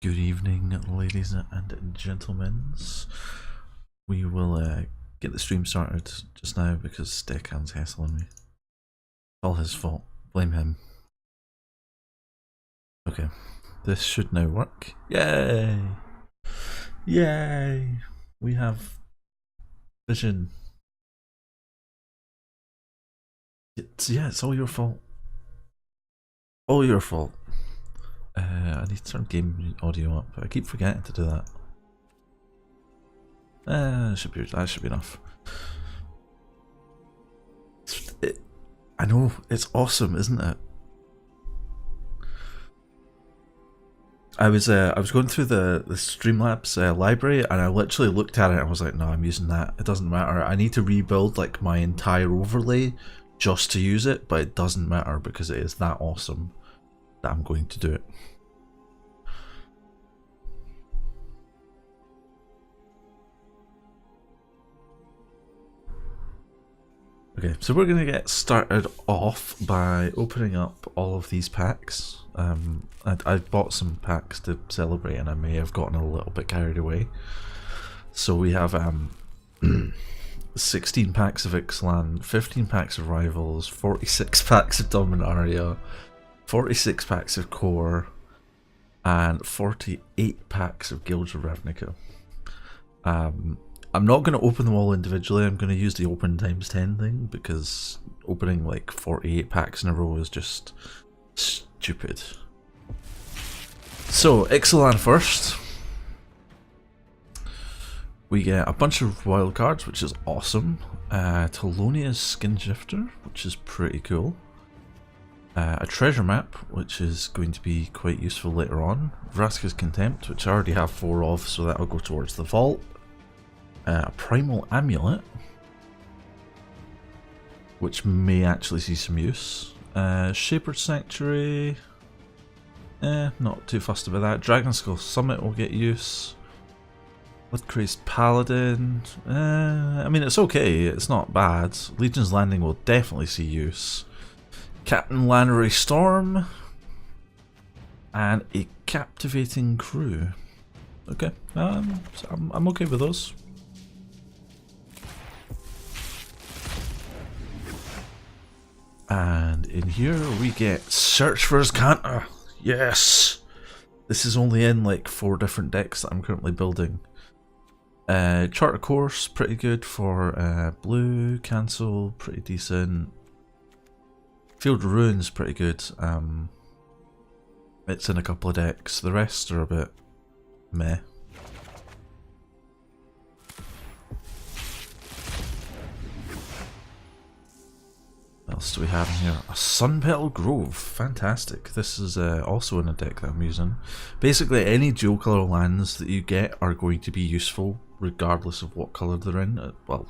Good evening, ladies and gentlemen. We will get the stream started just now because Steckhan's hassling me. It's all his fault. Blame him. Okay, this should now work. Yay! Yay! We have vision. It's all your fault. All your fault. I need to turn game audio up. I keep forgetting to do that. That should be enough. I know, it's awesome, isn't it? I was going through the Streamlabs library, and I literally looked at it and I was like, no, I'm using that. It doesn't matter. I need to rebuild like my entire overlay just to use it, but it doesn't matter because it is that awesome that I'm going to do it. Okay, so we're going to get started off by opening up all of these packs. I've bought some packs to celebrate and I may have gotten a little bit carried away. So we have 16 packs of Ixalan, 15 packs of Rivals, 46 packs of Dominaria, 46 packs of Core, and 48 packs of Guilds of Ravnica. I'm not going to open them all individually. I'm going to use the open times 10 thing because opening like 48 packs in a row is just stupid. So, Ixalan first. We get a bunch of wild cards, which is awesome. Talonia's Skin Shifter, which is pretty cool. A treasure map, which is going to be quite useful later on. Vraska's Contempt, which I already have 4 of, so that'll go towards the vault. A Primal Amulet, which may actually see some use. Shapered Sanctuary, not too fussed about that. Dragonskull Summit will get use. Bloodcrazed Paladin, I mean it's okay, it's not bad. Legion's Landing will definitely see use. Captain Lannery Storm, and a Captivating Crew. Okay, I'm okay with those. And in here we get Search for Azcanta. Yes! This is only in like 4 different decks that I'm currently building. Charter Course, pretty good for blue. Cancel, pretty decent. Field of Ruins, pretty good. It's in a couple of decks. The rest are a bit meh. What else do we have in here? A Sunpetal Grove, fantastic. This is also in a deck that I'm using. Basically, any dual colour lands that you get are going to be useful, regardless of what colour they're in. Well,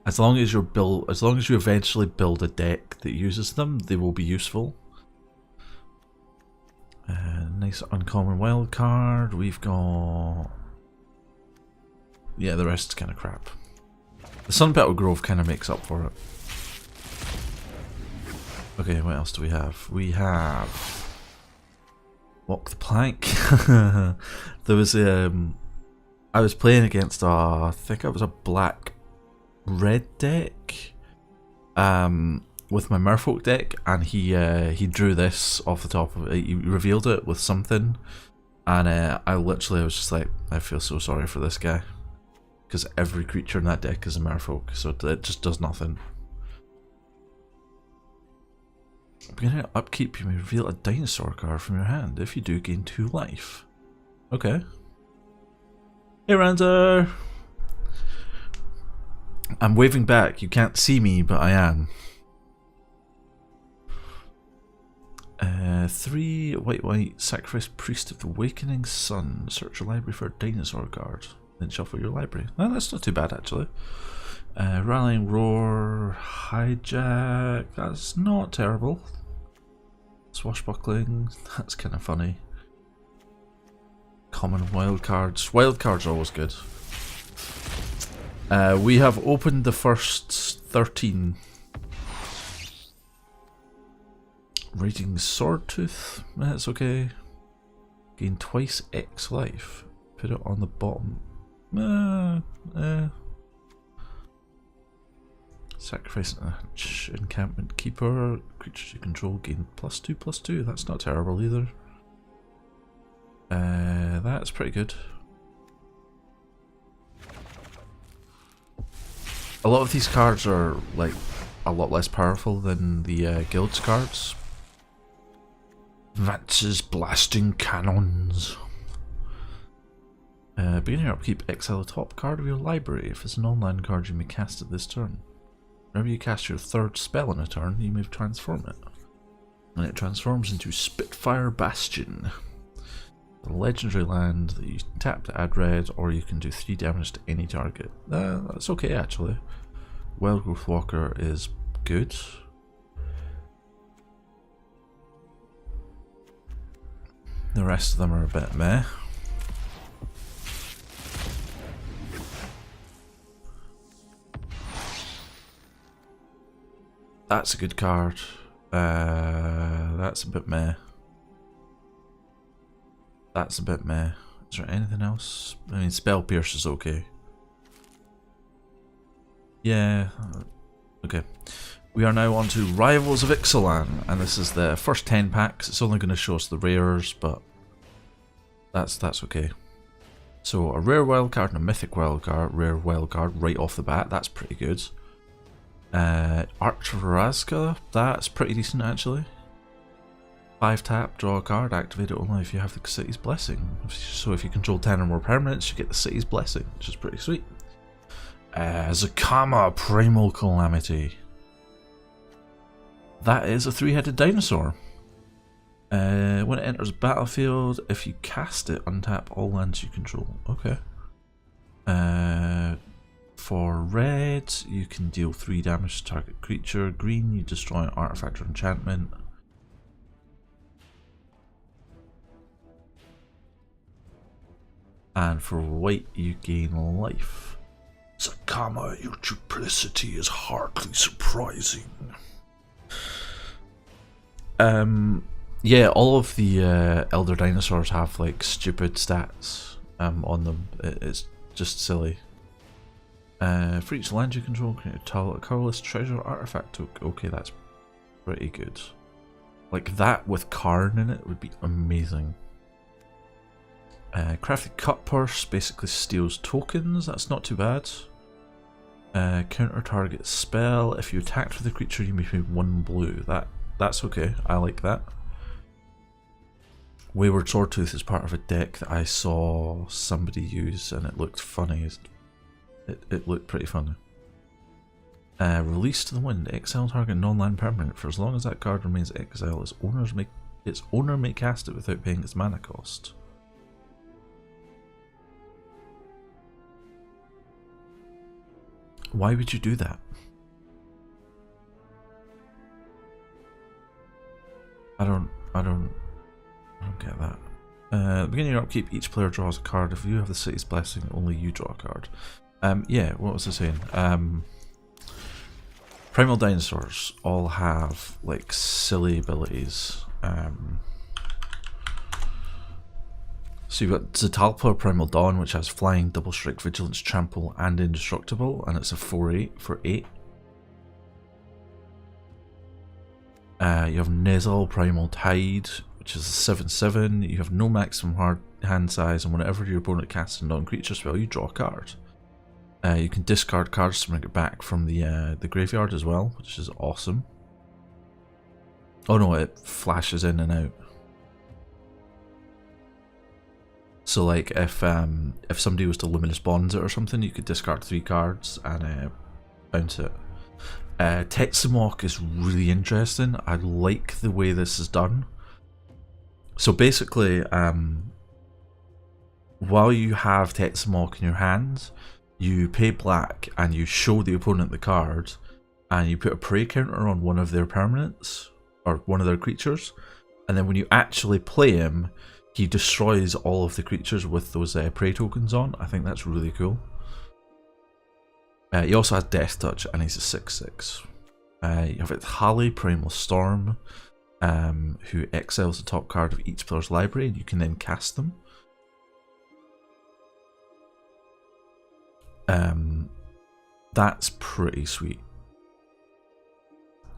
as long as you eventually build a deck that uses them, they will be useful. Nice uncommon wild card. We've got, yeah, the rest is kind of crap. The Sunpetal Grove kind of makes up for it. Okay, what else do we have? We have Walk the Plank. There was I was playing against I think it was a black red deck with my Merfolk deck, and he drew this off the top of it. He revealed it with something, and I was just like, I feel so sorry for this guy because every creature in that deck is a Merfolk, so it just does nothing. Beginning at upkeep, you may reveal a dinosaur card from your hand. If you do, gain 2 life. Okay. Hey Ranzer! I'm waving back. You can't see me, but I am. 3 white, sacrifice Priest of the Awakening Sun. Search your library for a dinosaur card. Then shuffle your library. Well, that's not too bad actually. Rallying Roar, Hijack. That's not terrible. Swashbuckling, that's kind of funny. Common wild cards. Wild cards are always good. We have opened the first 13. Raging Swordtooth, that's okay. Gain twice X life. Put it on the bottom. Sacrifice an encampment keeper. Creatures you control gain +2/+2. That's not terrible either. That's pretty good. A lot of these cards are like a lot less powerful than the guild's cards. Vance's blasting cannons. Beginning your upkeep, exile the top card of your library. If it's a non-land card, you may cast it this turn. Whenever you cast your third spell in a turn, you may transform it. And it transforms into Spitfire Bastion. A legendary land that you tap to add red, or you can do 3 damage to any target. That's okay actually. Wildgrowth Walker is good. The rest of them are a bit meh. That's a good card. That's a bit meh. That's a bit meh. Is there anything else? I mean, Spell Pierce is okay. Yeah. Okay. We are now on to Rivals of Ixalan, and this is the first 10 packs. It's only going to show us the rares, but that's okay. So a rare wildcard and a mythic wildcard, rare wildcard right off the bat. That's pretty good. Archrazka, that's pretty decent actually. 5 tap, draw a card, activate it only if you have the city's blessing. So if you control 10 or more permanents, you get the city's blessing, which is pretty sweet. Zakama, Primal Calamity. That is a 3-headed dinosaur. When it enters battlefield, if you cast it, untap all lands you control. Okay. For red, you can deal 3 damage to target creature. Green, you destroy an artifact or enchantment. And for white, you gain life. Zakama, your duplicity is hardly surprising. Yeah, all of the Elder Dinosaurs have like stupid stats on them. It's just silly. For each land you control, create a colorless treasure artifact token. Okay, that's pretty good. Like that with Karn in it would be amazing. Crafted Cut Purse basically steals tokens. That's not too bad. Counter target spell. If you attacked with a creature, you may pay 1 blue. That's okay. I like that. Wayward Swordtooth is part of a deck that I saw somebody use, and it looked funny. It looked pretty funny. Release to the Wind. Exile target non-land permanent. For as long as that card remains exiled, its owner may cast it without paying its mana cost. Why would you do that? I don't get that. Beginning your upkeep, each player draws a card. If you have the city's blessing, only you draw a card. Yeah, what was I saying? Primal dinosaurs all have like silly abilities. So you've got Zatalpa Primal Dawn, which has Flying, Double Strike, Vigilance, Trample, and Indestructible, and it's a 4/8 for 8. You have Nezal Primal Tide, which is a 7/7. You have no maximum hand size, and whenever your opponent casts a non-creature spell, you draw a card. You can discard cards to bring it back from the graveyard as well, which is awesome. Oh no, it flashes in and out. So like if somebody was to Luminous Bonds it or something, you could discard 3 cards and bounce it. Tetsamok is really interesting. I like the way this is done. So basically, while you have Tetsamok in your hand, you pay black and you show the opponent the card, and you put a prey counter on one of their permanents or one of their creatures, and then when you actually play him, he destroys all of the creatures with those prey tokens on. I think that's really cool. He also has Death Touch, and he's a 6/6. You have it Halley Primal Storm. who exiles the top card of each player's library, and you can then cast them. That's pretty sweet,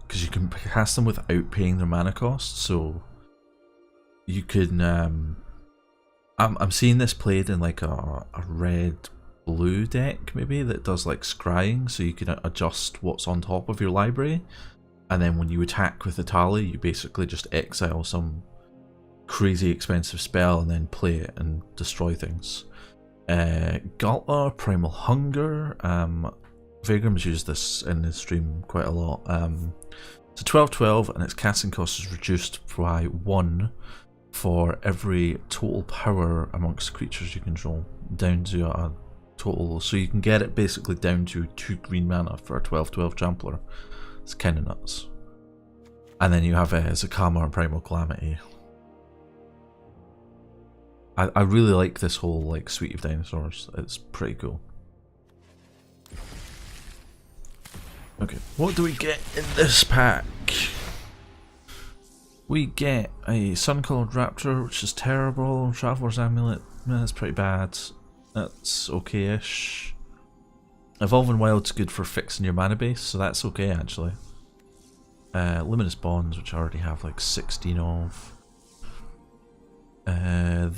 because you can cast them without paying their mana cost. So you can I'm seeing this played in like a red blue deck maybe that does like scrying, so you can adjust what's on top of your library, and then when you attack with the tally you basically just exile some crazy expensive spell and then play it and destroy things. Ghalta, Primal Hunger. Vagram's used this in his stream quite a lot. It's a 12/12 and its casting cost is reduced by 1 for every total power amongst creatures you control, down to a total. So you can get it basically down to 2 green mana for a 12/12 Trampler. It's kind of nuts. And then you have Zakama and Primal Calamity. I really like this whole like suite of dinosaurs. It's pretty cool. Okay, what do we get in this pack? We get a Sun-Colored Raptor, which is terrible. Traveler's Amulet, that's pretty bad. That's okay-ish. Evolving Wild's good for fixing your mana base, so that's okay actually. Luminous Bonds, which I already have like 16 of.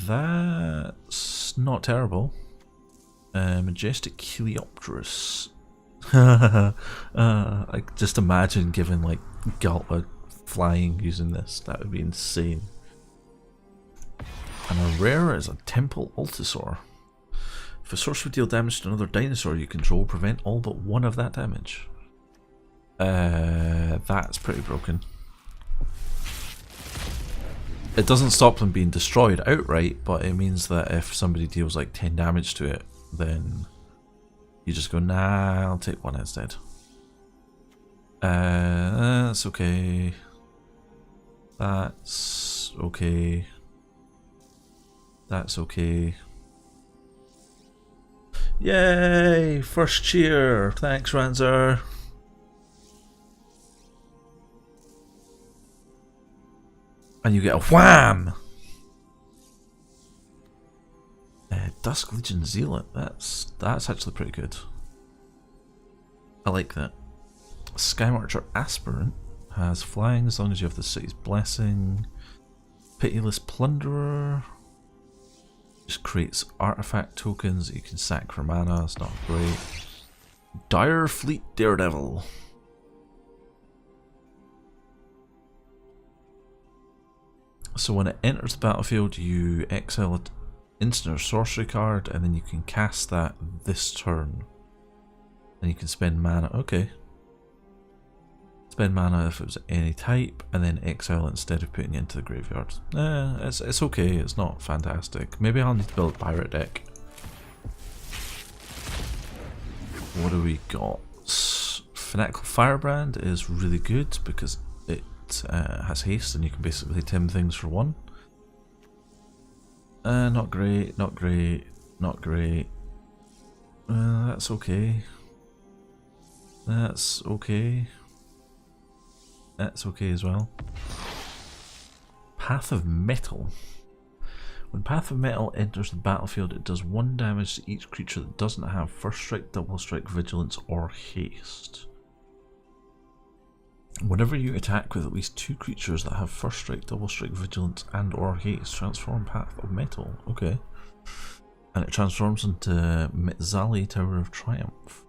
That's not terrible. Majestic Heliopterus. I just imagine giving like Ghalta flying using this. That would be insane. And a rare is a Temple Altusaur. If a sorcerer deal damage to another dinosaur you control, prevent all but one of that damage. That's pretty broken. It doesn't stop them being destroyed outright, but it means that if somebody deals like 10 damage to it, then you just go, nah, I'll take one instead. That's okay. That's okay. That's okay. Yay! First cheer! Thanks, Ranzer. And you get a wham! Dusk Legion Zealot. That's actually pretty good. I like that. Skymarcher Aspirant has flying as long as you have the city's blessing. Pitiless Plunderer just creates artifact tokens that you can sack for mana. It's not great. Dire Fleet Daredevil. So when it enters the battlefield, you exile an instant or sorcery card, and then you can cast that this turn. And you can spend mana. Okay. Spend mana if it was any type, and then exile it instead of putting it into the graveyard. It's okay. It's not fantastic. Maybe I'll need to build a pirate deck. What do we got? Fanatical Firebrand is really good because it has haste and you can basically Tim things for 1. Not great, not great, not great. That's okay. That's okay. That's okay as well. Path of Metal. When Path of Metal enters the battlefield, it does 1 damage to each creature that doesn't have First Strike, Double Strike, Vigilance, or Haste. Whenever you attack with at least 2 creatures that have First Strike, Double Strike, Vigilance, and or Haste, transform Path of Metal. Okay. And it transforms into Mitzali, Tower of Triumph.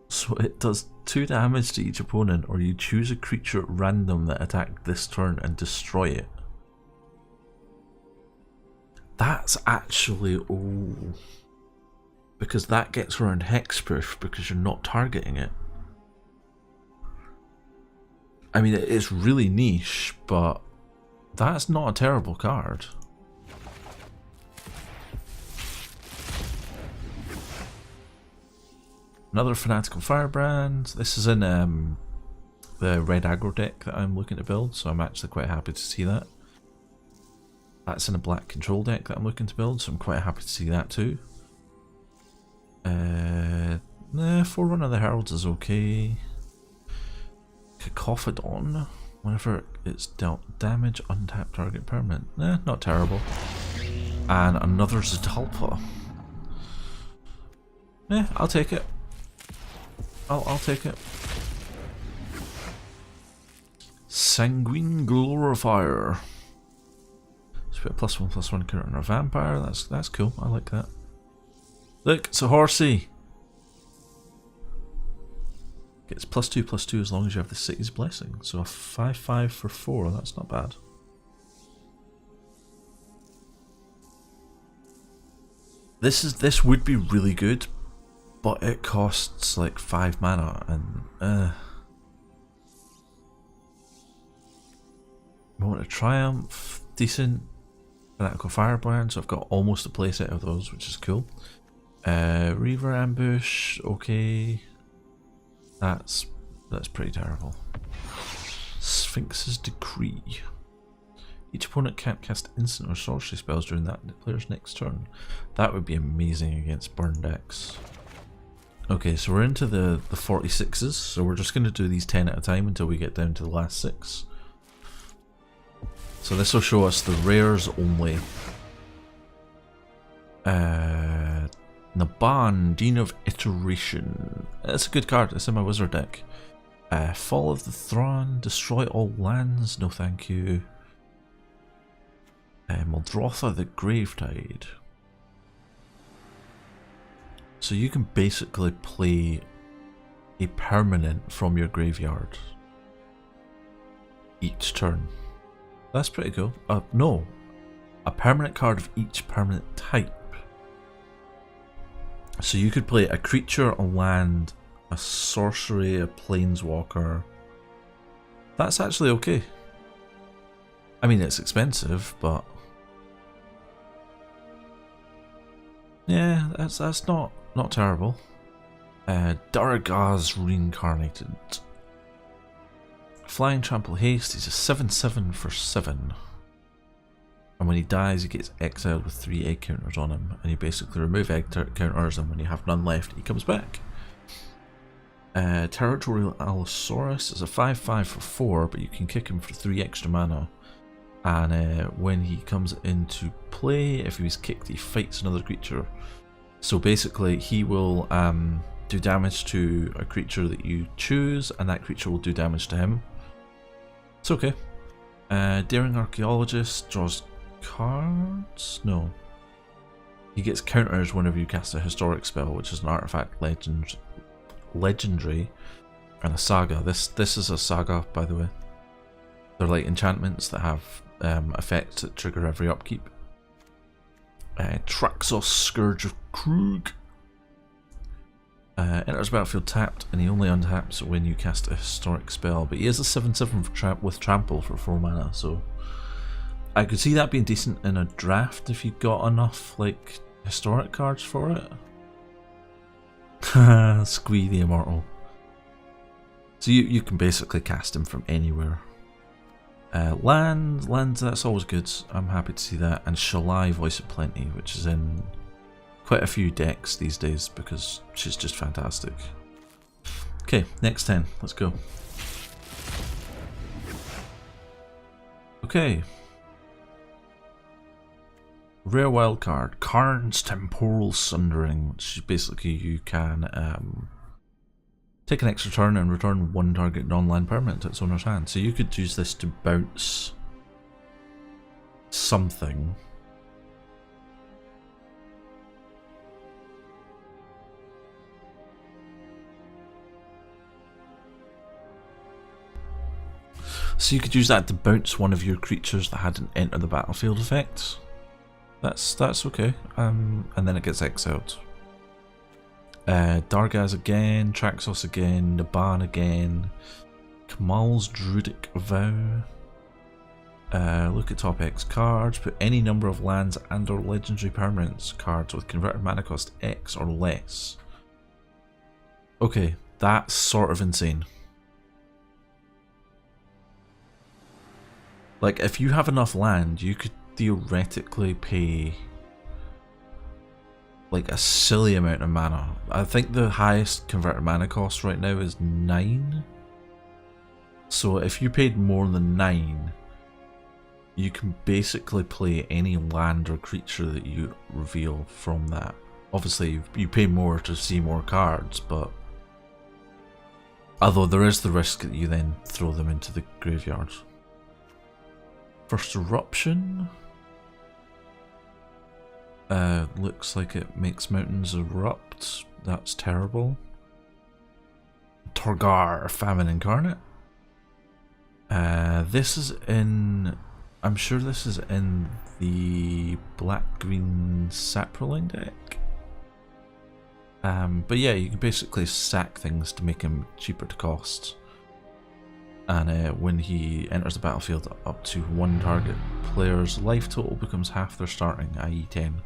So it does 2 damage to each opponent, or you choose a creature at random that attacked this turn and destroy it. That's actually... oh... because that gets around Hexproof because you're not targeting it. I mean, it is really niche, but that's not a terrible card. Another Fanatical Firebrand. This is in the red aggro deck that I'm looking to build, so I'm actually quite happy to see that. That's in a black control deck that I'm looking to build, so I'm quite happy to see that too. Forerunner of the Heralds is okay. Cacophedon. Whenever it's dealt damage, untap target permanent. Not terrible. And another Zetalpa. I'll take it. I'll take it. Sanguine Glorifier. So we got +1/+1 counter on our vampire. That's cool. I like that. Look, it's a horsey. Gets +2/+2 as long as you have the City's Blessing. So a 5/5 for 4. That's not bad. This would be really good, but it costs like 5 mana and Moment of Triumph, decent. Fanatical Firebrand, so I've got almost a playset of those, which is cool. Reaver Ambush, okay. That's pretty terrible. Sphinx's Decree. Each opponent can't cast instant or sorcery spells during that player's next turn. That would be amazing against burn decks. Okay, so we're into the 46s, so we're just going to do these 10 at a time until we get down to the last 6. So this will show us the rares only. Naban, Dean of Iteration. It's a good card, it's in my wizard deck. Fall of the Thrawn, destroy all lands, no thank you. Muldrotha the Gravetide. So you can basically play a permanent from your graveyard each turn. That's pretty cool. No, a permanent card of each permanent type. So you could play a creature, a land, a sorcery, a planeswalker. That's actually okay. I mean, it's expensive, but yeah, that's not terrible. Daragaz Reincarnated. Flying Trample Haste, he's a 7/7 for 7. And when he dies, he gets exiled with 3 egg counters on him. And you basically remove egg counters, and when you have none left, he comes back. Territorial Allosaurus is a 5/5 for 4, but you can kick him for 3 extra mana. And when he comes into play, if he was kicked, he fights another creature. So basically, he will do damage to a creature that you choose, and that creature will do damage to him. It's okay. Daring Archaeologist draws cards? No. He gets counters whenever you cast a historic spell, which is an artifact legendary and a saga. This is a saga, by the way. They're like enchantments that have effects that trigger every upkeep. Traxos Scourge of Krug. Enters battlefield tapped, and he only untaps when you cast a historic spell. But he is a 7/7 with trample for 4 mana, so I could see that being decent in a draft if you got enough like historic cards for it. Squee the Immortal. So you can basically cast him from anywhere. Lands, that's always good. I'm happy to see that. And Shalai, Voice of Plenty, which is in quite a few decks these days because she's just fantastic. Okay, next 10. Let's go. Okay. Rare wild card, Karn's Temporal Sundering, which is basically you can take an extra turn and return 1 target non-land permanent to its owner's hand. So you could use this to bounce something. So you could use that to bounce one of your creatures that hadn't entered the battlefield effect. That's okay. And then it gets exiled. Dargaz again, Traxos again, Naban again, Kamal's Druidic Vow. Look at top X cards, put any number of lands and or legendary permanents cards with converted mana cost X or less. Okay, that's sort of insane. Like, if you have enough land, you could theoretically pay like a silly amount of mana. I think the highest converted mana cost right now is 9. So if you paid more than 9, you can basically play any land or creature that you reveal from that. Obviously, you pay more to see more cards, but although there is the risk that you then throw them into the graveyard. First Eruption. Looks like it makes mountains erupt. That's terrible. Torgar, Famine Incarnate. This is in... I'm sure this is in the black-green Saproling deck. But yeah, you can basically sack things to make him cheaper to cost. And when he enters the battlefield, up to 1 target player's life total becomes half their starting, i.e. 10.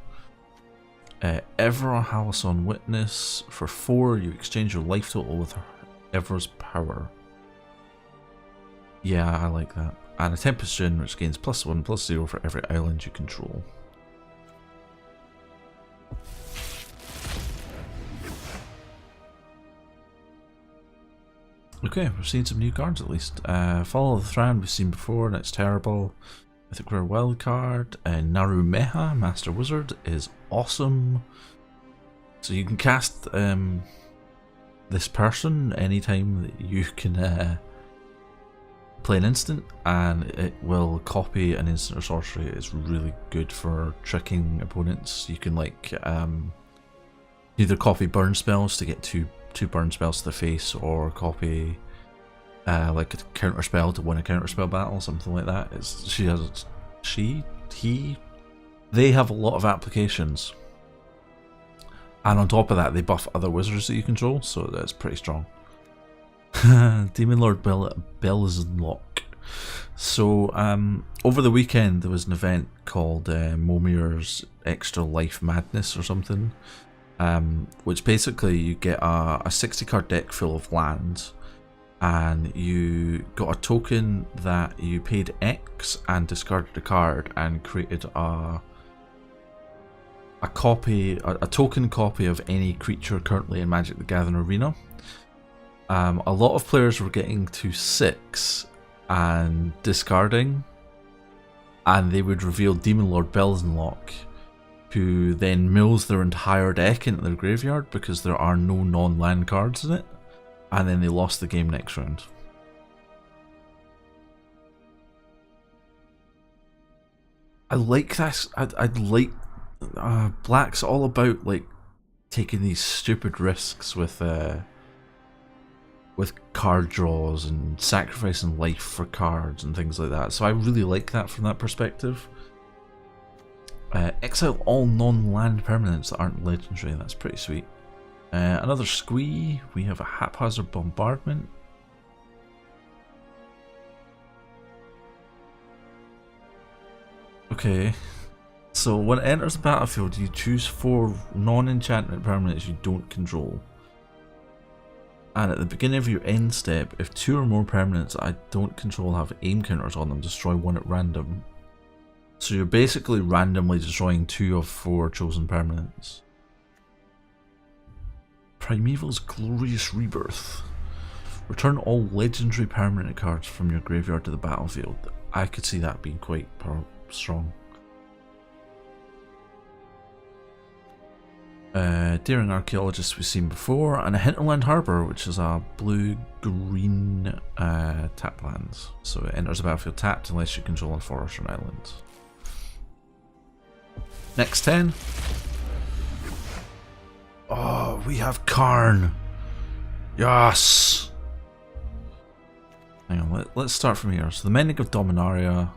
Ever Halcyon Witness. For 4, you exchange your life total with Ever's power. Yeah, I like that. And a Tempest Djinn, which gains +1/+0 for every island you control. Okay, we're seeing some new cards at least. Follow the Thran we've seen before, and it's terrible. Mythic Rare Wild card. Narumeha, Master Wizard, is awesome. So you can cast this person anytime that you can play an instant, and it will copy an instant or sorcery. It's really good for tricking opponents. You can like either copy burn spells to get two burn spells to the face, or copy like a counter spell to win a counter spell battle, something like that. They have a lot of applications, and on top of that they buff other wizards that you control, so that's pretty strong. Demon Lord Belzenlock. So over the weekend there was an event called Momir's Extra Life Madness or something, which basically you get a 60 card deck full of land, and you got a token that you paid X and discarded a card and created a token copy of any creature currently in Magic the Gathering Arena. A lot of players were getting to 6 and discarding, and they would reveal Demon Lord Belzenlock, who then mills their entire deck into their graveyard because there are no non-land cards in it, and then they lost the game next round. I like this. I'd like Black's all about like taking these stupid risks with card draws and sacrificing life for cards and things like that. So I really like that from that perspective. Exile all non-land permanents that aren't legendary. That's pretty sweet. Another Squee. We have a Haphazard Bombardment. Okay. So when it enters the battlefield, you choose 4 non-enchantment permanents you don't control. And at the beginning of your end step, if 2 or more permanents that I don't control have aim counters on them, destroy 1 at random. So you're basically randomly destroying 2 of 4 chosen permanents. Primeval's Glorious Rebirth. Return all legendary permanent cards from your graveyard to the battlefield. I could see that being quite strong. Daring Archaeologist we've seen before, and a Hinterland Harbour, which is a blue-green tap land. So it enters the battlefield tapped unless you control a forest or an island. Next 10. Oh, we have Karn. Yes. Hang on, let's start from here. So the Mending of Dominaria.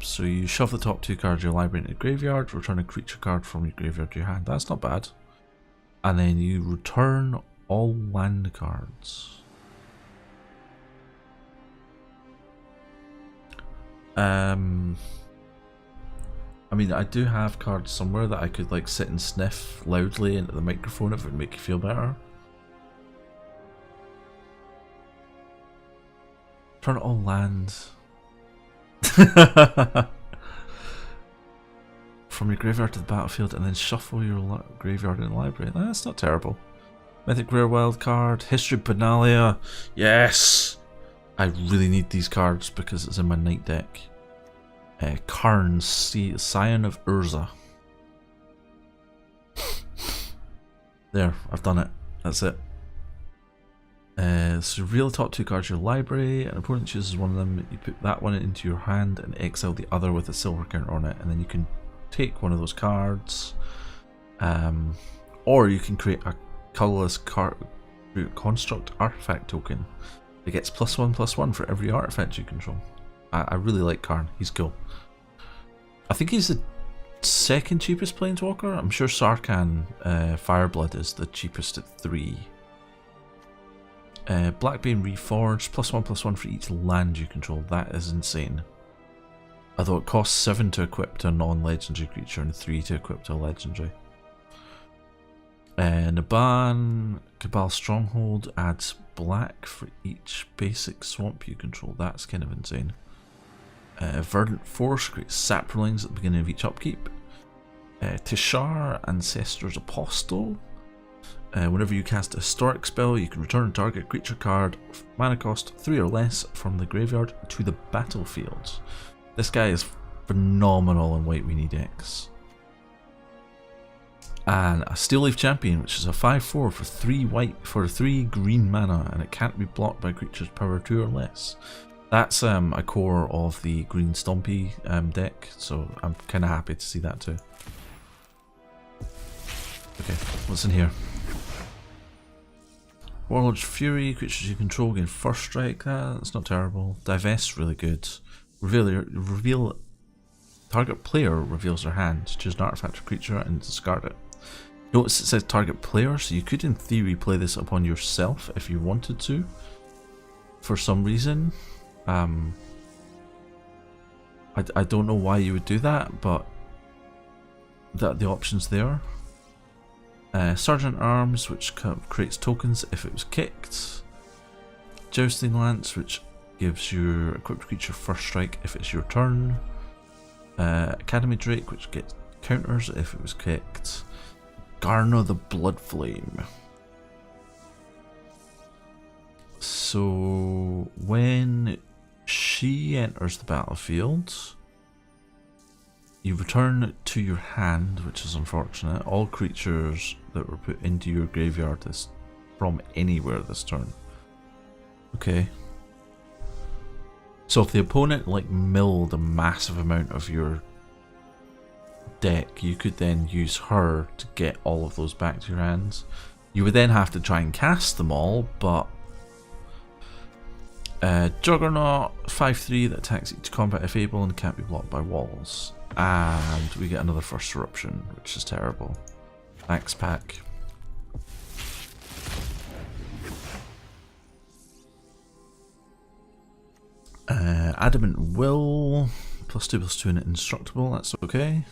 So you shove the top 2 cards of your library into the graveyard, return a creature card from your graveyard to your hand. That's not bad. And then you return all land cards. I mean, I do have cards somewhere that I could like sit and sniff loudly into the microphone if it would make you feel better. Turn all lands. From your graveyard to the battlefield, and then shuffle your graveyard in the library. That's not terrible. Mythic Rare Wild card. History Benalia. Yes! I really need these cards because it's in my night deck. Karn, Scion of Urza. There, I've done it. That's it. So reveal the top 2 cards of your library. An opponent chooses one of them. You put that one into your hand and exile the other with a silver counter on it, and then you can take one of those cards. Or you can create a colorless construct artifact token that gets +1/+1 for every artifact you control. I really like Karn. He's cool. I think he's the second cheapest planeswalker. I'm sure Sarkhan Fireblood is the cheapest at 3. Blackbane Reforged, +1/+1 for each land you control. That is insane. Although it costs 7 to equip to a non-legendary creature and 3 to equip to a legendary. Naban Cabal Stronghold adds black for each basic swamp you control. That's kind of insane. Verdant Force creates saplings at the beginning of each upkeep. Tishar, Ancestor's Apostle. Whenever you cast a historic spell, you can return a target creature card, mana cost 3 or less, from the graveyard to the battlefield. This guy is phenomenal in White Weenie decks. And a Steel Leaf Champion, which is a 5/4 for 3 white for 3 green mana, and it can't be blocked by creatures power 2 or less. That's a core of the Green Stompy deck, so I'm kind of happy to see that too. Okay, what's in here? Warlord's Fury, creatures you control gain first strike. That's not terrible. Divest, really good. Reveal. Target player reveals their hand. Choose an artifact or creature and discard it. Notice it says target player, so you could in theory play this upon yourself if you wanted to. For some reason. I don't know why you would do that, but the option's there. Sergeant Arms, which creates tokens if it was kicked. Jousting Lance, which gives your equipped creature first strike if it's your turn. Academy Drake, which gets counters if it was kicked. Garner the Bloodflame. So when she enters the battlefield, you return to your hand, which is unfortunate, all creatures that were put into your graveyard from anywhere this turn. Okay. So if the opponent milled a massive amount of your deck, you could then use her to get all of those back to your hands. You would then have to try and cast them all, but Juggernaut, 5/3 that attacks each combat if able and can't be blocked by walls. And we get another First Eruption, which is terrible. Thanks, pack. Adamant Will, +2/+2 and indestructible, that's okay.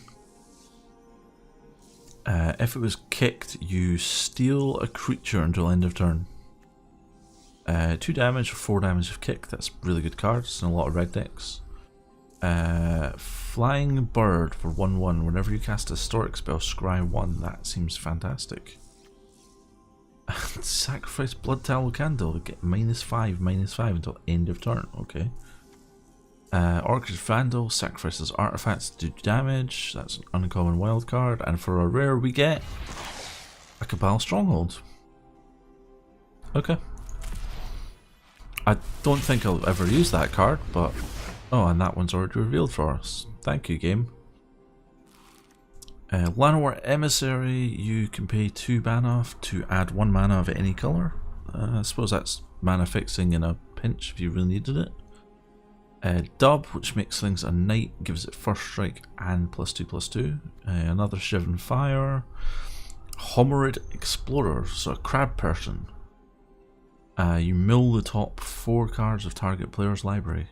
If it was kicked, you steal a creature until end of turn. 2 damage or 4 damage if kicked, that's really good cards in a lot of red decks. Flying Bird for 1/1, whenever you cast a historic spell, scry 1, that seems fantastic. Sacrifice Blood Tallow Candle to get -5/-5 until end of turn, okay. Orchid Vandal sacrifices artifacts to do damage, that's an uncommon wild card, and for a rare we get a Cabal Stronghold. Okay. I don't think I'll ever use that card, but oh, and that one's already revealed for us. Thank you, game. Llanowar Emissary, you can pay 2 mana to add 1 mana of any colour. I suppose that's mana fixing in a pinch if you really needed it. Dub, which makes things a knight, gives it first strike and +2/+2. Another Shivan Fire. Homerid Explorer, so a crab person. You mill the top 4 cards of target player's library.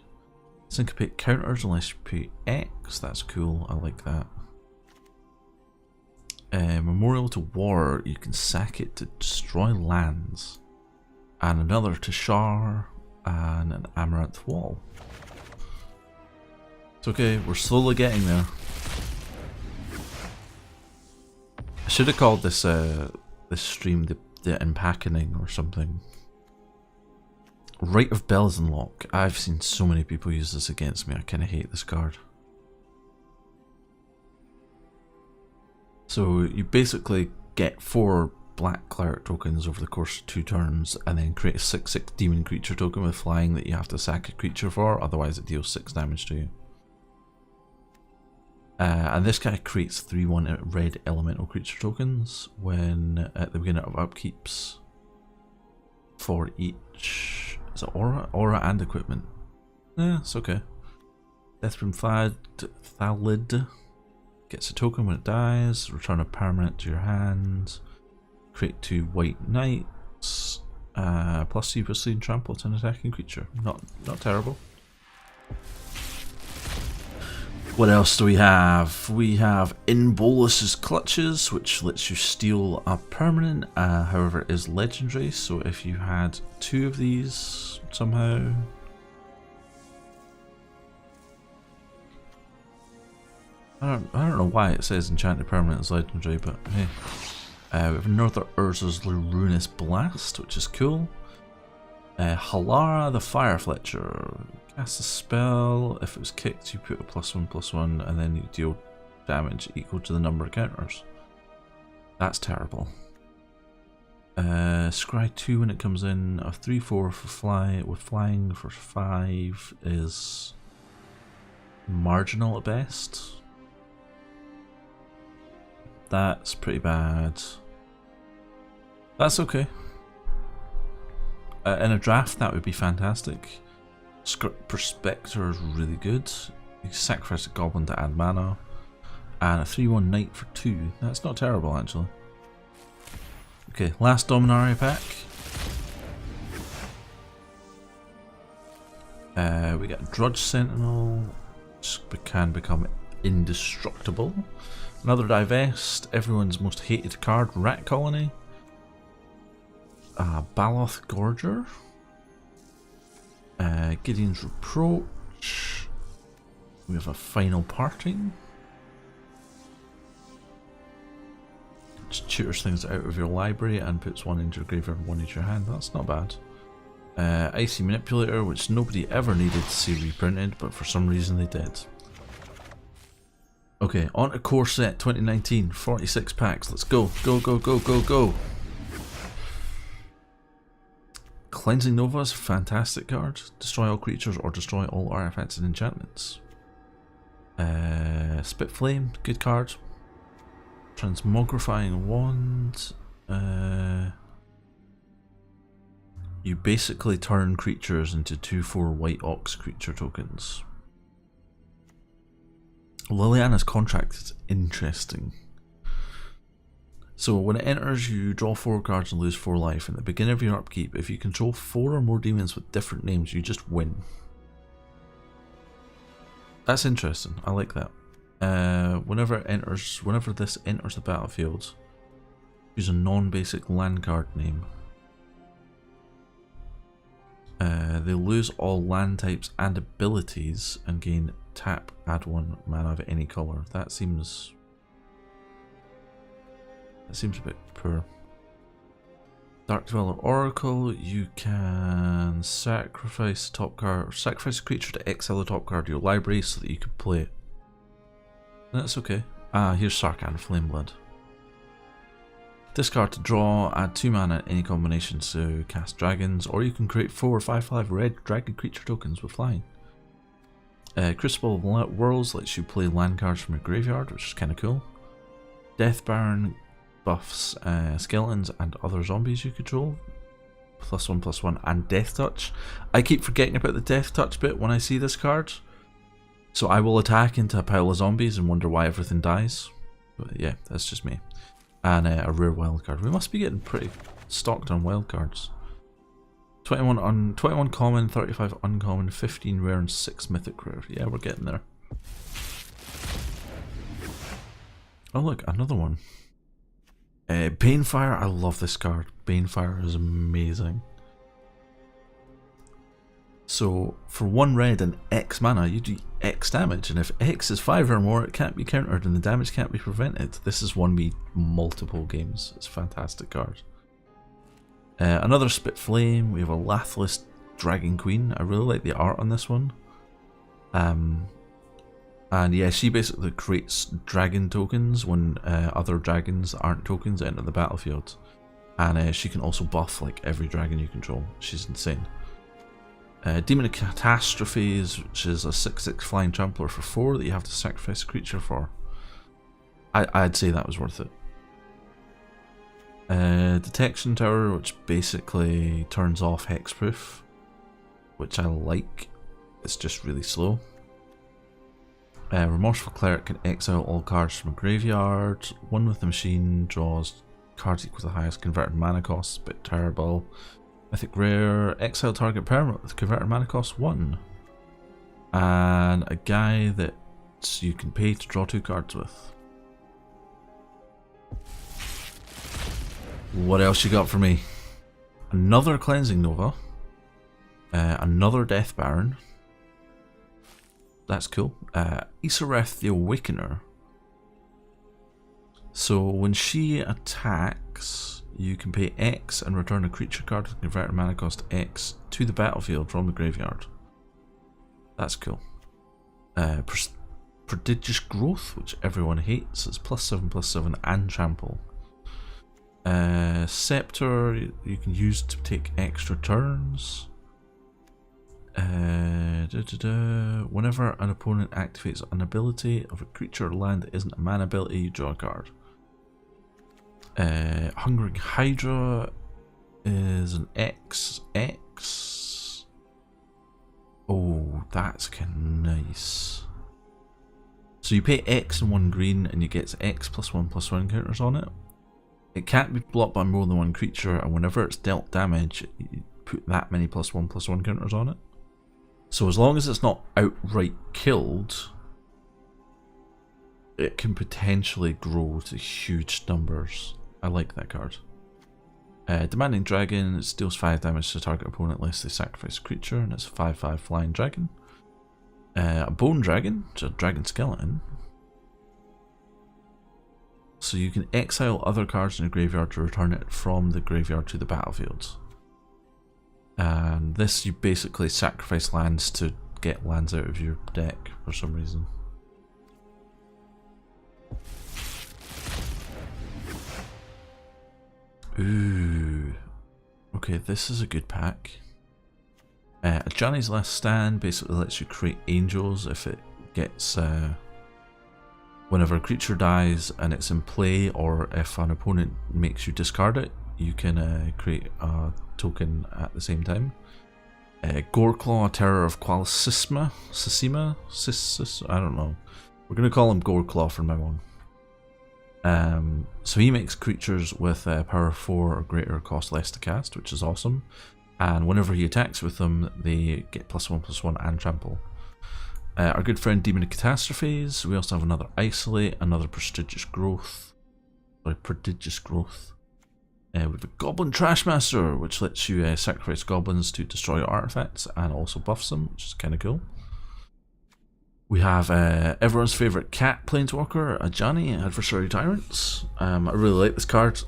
Syncopate counters unless you pay X, that's cool, I like that. Memorial to War, you can sack it to destroy lands. And another Tishar and an Amaranth Wall. It's okay, we're slowly getting there. I should have called this this stream the Unpacking or something. Rite of Belzenlock. I've seen so many people use this against me. I kind of hate this card. So you basically get 4 black cleric tokens over the course of 2 turns, and then create a 6/6 demon creature token with flying that you have to sack a creature for, otherwise it deals 6 damage to you. And this guy creates 3/1 red elemental creature tokens when at the beginning of upkeeps for each. Is it aura? Aura and equipment. Yeah, it's okay. Deathbrim Thalid gets a token when it dies. Return a permanent to your hand. Create 2 white knights. Plus you proceed and trample to an attacking creature. Not terrible. What else do we have? We have In Bolus's Clutches, which lets you steal a permanent, however it is legendary, so if you had 2 of these somehow... I don't know why it says enchanted permanent is legendary, but hey. We have Northern Urza's Ruinous Blast, which is cool. Halara the Fire Fletcher. Cast a spell. If it was kicked, you put a +1/+1, and then you deal damage equal to the number of counters. That's terrible. Scry 2 when it comes in. A 3/4 for flying for 5 is marginal at best. That's pretty bad. That's okay. In a draft, that would be fantastic. Prospector is really good. You sacrifice a goblin to add mana. And a 3/1 knight for 2. That's not terrible, actually. Okay, last Dominaria pack. We got Drudge Sentinel, which can become indestructible. Another Divest, everyone's most hated card, Rat Colony. Baloth Gorger. Gideon's Reproach. We have a Final Parting. Which tutors things out of your library and puts 1 into your graveyard and 1 into your hand. That's not bad. Icy Manipulator, which nobody ever needed to see reprinted, but for some reason they did. Okay, on to Core Set 2019, 46 packs. Let's go. Go, go, go, go, go. Cleansing Nova is a fantastic card. Destroy all creatures or destroy all artifacts and enchantments. Spit Flame, good card. Transmogrifying Wand. You basically turn creatures into 2/4 White Ox creature tokens. Liliana's Contract is interesting. So when it enters, you draw 4 cards and lose 4 life. In the beginning of your upkeep, if you control 4 or more demons with different names, you just win. That's interesting. I like that. Whenever this enters the battlefield, use a non-basic land card name. They lose all land types and abilities and gain tap, add 1 mana of any color. That seems a bit poor. Dark Dweller Oracle, you can sacrifice a creature to exile the top card of your library so that you can play it. That's okay. Here's Sarkhan Flameblood. Discard to draw, add 2 mana in any combination to cast dragons, or you can create 4 or 5/5 red dragon creature tokens with flying. Crucible of Worlds lets you play land cards from your graveyard, which is kind of cool. Death Baron buffs skeletons and other zombies you control. +1/+1 and Death Touch. I keep forgetting about the Death Touch bit when I see this card. So I will attack into a pile of zombies and wonder why everything dies. But yeah, that's just me. And a rare wildcard. We must be getting pretty stocked on wildcards. 21 common, 35 uncommon, 15 rare and 6 mythic rare. Yeah, we're getting there. Oh look, another one. Banefire, I love this card. Banefire is amazing. So for 1 red and X mana, you do X damage, and if X is 5 or more, it can't be countered and the damage can't be prevented. This has won me multiple games. It's a fantastic card. Another Spit Flame. We have a Lathless Dragon Queen. I really like the art on this one. And yeah, she basically creates dragon tokens when other dragons that aren't tokens enter the battlefield. And she can also buff like every dragon you control. She's insane. Demon of Catastrophes, which is a 6/6 flying trampler for 4 that you have to sacrifice a creature for. I'd say that was worth it. Detection Tower, which basically turns off hexproof, which I like. It's just really slow. Remorseful Cleric can exile all cards from a graveyard. One with the machine draws cards equal to the highest converted mana cost. A bit terrible. Mythic Rare, exile target permanent with converted mana cost 1. And a guy that you can pay to draw 2 cards with. What else you got for me? Another Cleansing Nova. Another Death Baron. That's cool. Isareth the Awakener. So when she attacks, you can pay X and return a creature card with converted mana cost X to the battlefield from the graveyard. That's cool. Prodigious Growth, which everyone hates. It's +7/+7 and trample. Scepter, you can use to take extra turns. Whenever an opponent activates an ability of a creature or land that isn't a mana ability, you draw a card. Hungering Hydra is an XX. Oh, that's kind of nice. So you pay X and 1 green and you get X +1/+1 counters on it. It can't be blocked by more than 1 creature, and whenever it's dealt damage, you put that many +1/+1 counters on it. So as long as it's not outright killed, it can potentially grow to huge numbers. I like that card. Demanding Dragon, it deals 5 damage to target opponent unless they sacrifice a creature, and it's a 5/5 flying dragon. A Bone Dragon, which is a dragon skeleton. So you can exile other cards in the graveyard to return it from the graveyard to the battlefield. And this, you basically sacrifice lands to get lands out of your deck for some reason. Ooh. Okay, this is a good pack. Ajani's Last Stand basically lets you create angels if it gets... whenever a creature dies and it's in play, or if an opponent makes you discard it, you can create a token at the same time. Goreclaw, Terror of Qualisisma? I don't know. We're going to call him Goreclaw from now on. So he makes creatures with power 4 or greater cost less to cast, which is awesome. And whenever he attacks with them, they get +1/+1 and trample. Our good friend Demon of Catastrophes. We also have another Isolate, another Prodigious Growth. We have a Goblin Trashmaster, which lets you sacrifice goblins to destroy artifacts and also buffs them, which is kind of cool. We have everyone's favourite cat planeswalker, Ajani, Adversary Tyrants. I really like this card.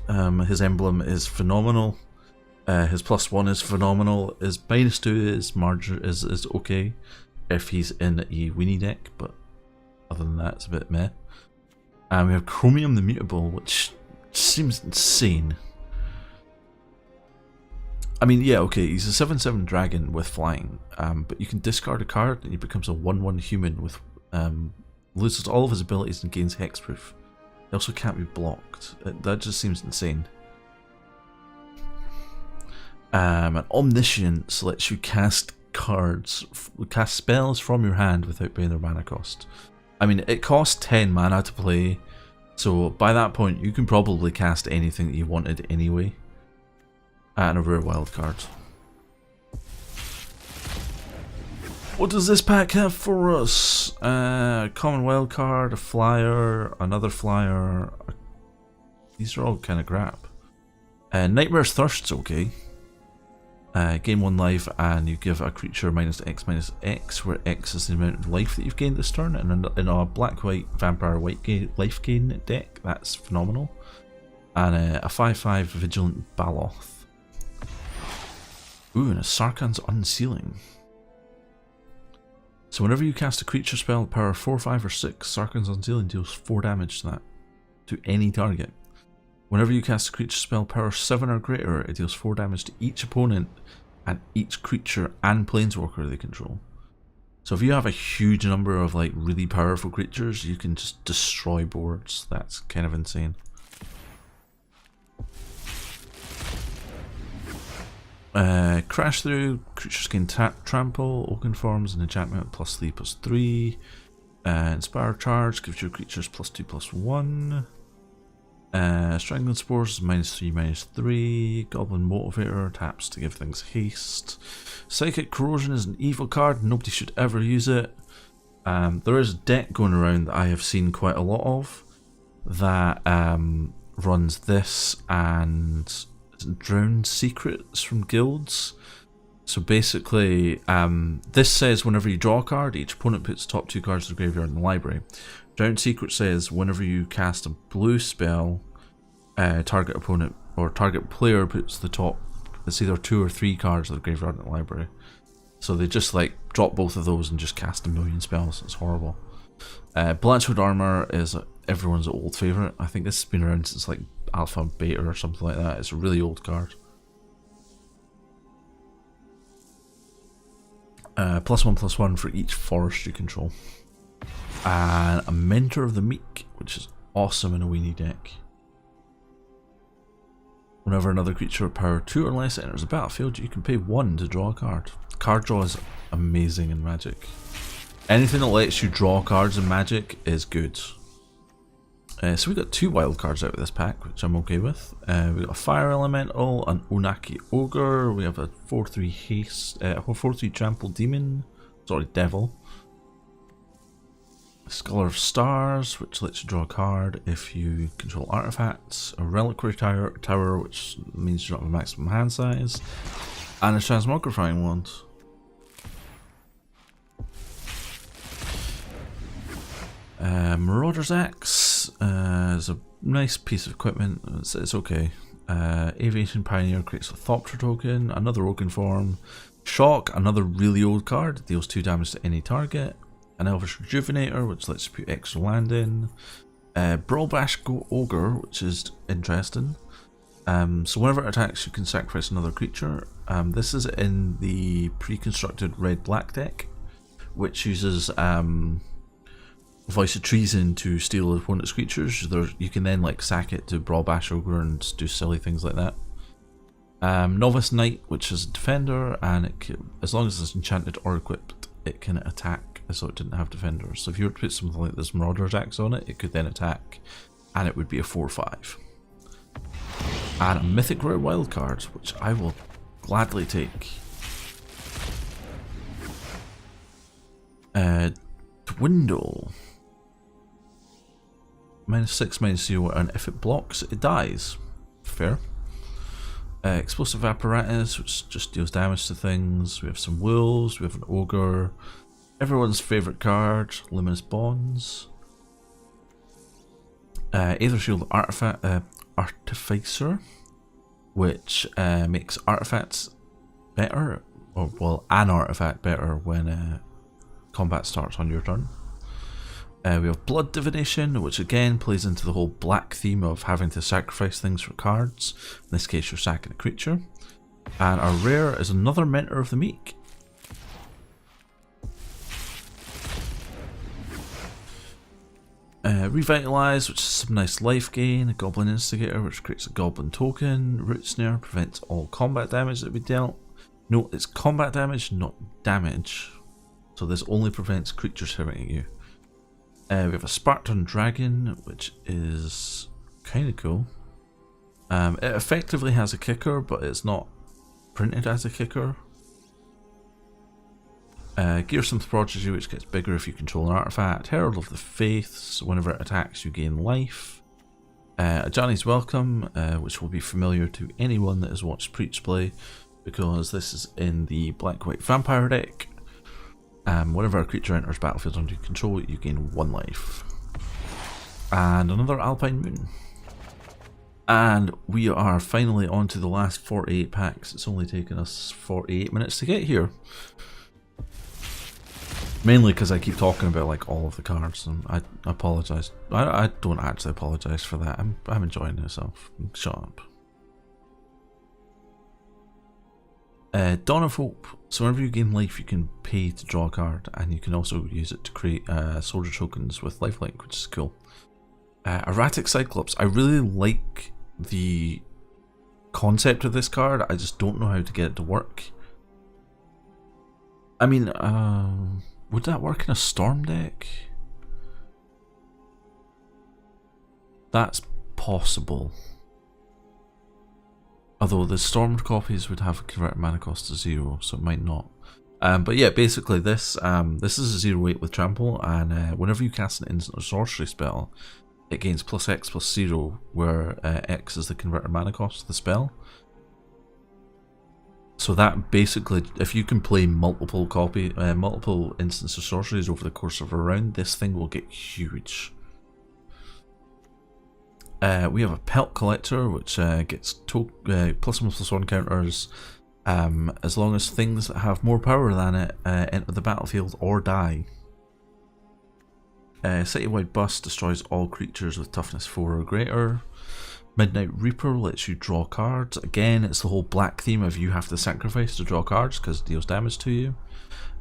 His emblem is phenomenal. His +1 is phenomenal. His -2 is okay if he's in a Weenie deck, but other than that, it's a bit meh. And we have Chromium the Mutable, which seems insane. I mean, yeah, okay, he's a 7/7 dragon with flying, but you can discard a card and he becomes a 1/1 human with loses all of his abilities and gains hexproof. He also can't be blocked. That just seems insane. And Omniscience lets you cast spells from your hand without paying their mana cost. I mean, it costs 10 mana to play, so by that point you can probably cast anything that you wanted anyway. And a rare wild card. What does this pack have for us? Common wild card, a flyer, another flyer. These are all kind of crap. Nightmare's Thirst's okay. Gain 1 life and you give a creature -X/-X, where X is the amount of life that you've gained this turn. And in a black-white vampire life gain deck, that's phenomenal. And a 5/5 Vigilant Baloth. Ooh, and a Sarkhan's Unsealing. So whenever you cast a creature spell at power 4, 5, or 6, Sarkhan's Unsealing deals 4 damage to that, to any target. Whenever you cast a creature spell power 7 or greater, it deals 4 damage to each opponent and each creature and planeswalker they control. So if you have a huge number of like really powerful creatures, you can just destroy boards. That's kind of insane. Crash Through, creatures gain trample, Oaken Forms, and enchantment +3/+3. Inspire Charge gives your creatures +2/+1. Strangling Spores is -3/-3. Goblin Motivator taps to give things haste. Psychic Corrosion is an evil card, nobody should ever use it. There is a deck going around that I have seen quite a lot of that runs this and Drowned Secrets from guilds. So basically, this says whenever you draw a card, each opponent puts the top 2 cards of the graveyard in the library. Drowned Secret says whenever you cast a blue spell, target opponent or target player puts the top, it's either 2 or 3 cards of the graveyard in the library. So they just like drop both of those and just cast a million spells. It's horrible. Blanchwood Armor is everyone's old favourite. I think this has been around since like Alpha Beta or something like that. It's a really old card. +1/+1 for each forest you control. And a Mentor of the Meek, which is awesome in a weenie deck. Whenever another creature of power 2 or less enters the battlefield, you can pay 1 to draw a card. Card draw is amazing in Magic. Anything that lets you draw cards in Magic is good. So we got 2 wild cards out of this pack, which I'm okay with. We got a Fire Elemental, an Onaki Ogre. We have a 4/3 haste, 4/3 Trample Demon. Sorry, Devil. Scholar of Stars, which lets you draw a card if you control artifacts. A Reliquary Tower, which means you don't have a maximum hand size. And a Transmogrifying Wand. Marauder's Axe is a nice piece of equipment. It's okay. Aviation Pioneer creates a Thopter token, another Oaken Form. Shock, another really old card, deals 2 damage to any target. An Elvish Rejuvenator, which lets you put extra land in. Brawlbash Ogre, which is interesting. So whenever it attacks, you can sacrifice another creature. This is in the pre-constructed red-black deck, which uses Voice of Treason to steal opponent's creatures. You can then like sack it to Brawlbash Ogre and do silly things like that. Novice Knight, which is a defender, and it can, as long as it's enchanted or equipped, it can attack as though it didn't have defenders. So if you were to put something like this Marauder's Axe on it, it could then attack, and it would be a 4/5. And a Mythic Rare wildcard, which I will gladly take. Dwindle. -6/-0, and if it blocks, it dies. Fair. Explosive Apparatus, which just deals damage to things. We have some Wolves, we have an Ogre. Everyone's favourite card, Luminous Bonds. Aethershield Artificer, which makes artifacts better, or well, an artifact better when combat starts on your turn. We have Blood Divination, which again plays into the whole black theme of having to sacrifice things for cards. In this case, you're sacking a creature. And our rare is another Mentor of the Meek. Revitalize, which is some nice life gain. A Goblin Instigator, which creates a Goblin token. Root Snare prevents all combat damage that we dealt. No, it's combat damage, not damage. So this only prevents creatures hitting you. We have a Spartan Dragon, which is kind of cool. It effectively has a kicker, but it's not printed as a kicker. Gearsmith Prodigy, which gets bigger if you control an artifact. Herald of the Faiths, whenever it attacks you gain life. Ajani's Welcome, which will be familiar to anyone that has watched Preach play, because this is in the Black-White Vampire deck. Whenever a creature enters battlefield under your control, you gain 1 life. And another Alpine Moon. And we are finally on to the last 48 packs. It's only taken us 48 minutes to get here. Mainly because I keep talking about like all of the cards, and I apologise. I don't actually apologise for that. I'm enjoying myself. Shut up. Dawn of Hope. So whenever you gain life, you can pay to draw a card, and you can also use it to create soldier tokens with lifelink, which is cool. Erratic Cyclops. I really like the concept of this card. I just don't know how to get it to work. I mean, would that work in a Storm deck? That's possible. Although the Stormed copies would have a converted mana cost to 0, so it might not. But yeah, basically this is a 0/8 with trample, and whenever you cast an instant or sorcery spell, it gains +X +0, where X is the converted mana cost of the spell. So that basically, if you can play multiple instants or sorceries over the course of a round, this thing will get huge. We have a Pelt Collector, which gets +1/+1 counters as long as things that have more power than it enter the battlefield or die. Citywide Bust destroys all creatures with toughness 4 or greater. Midnight Reaper lets you draw cards. Again, it's the whole black theme of you have to sacrifice to draw cards because it deals damage to you.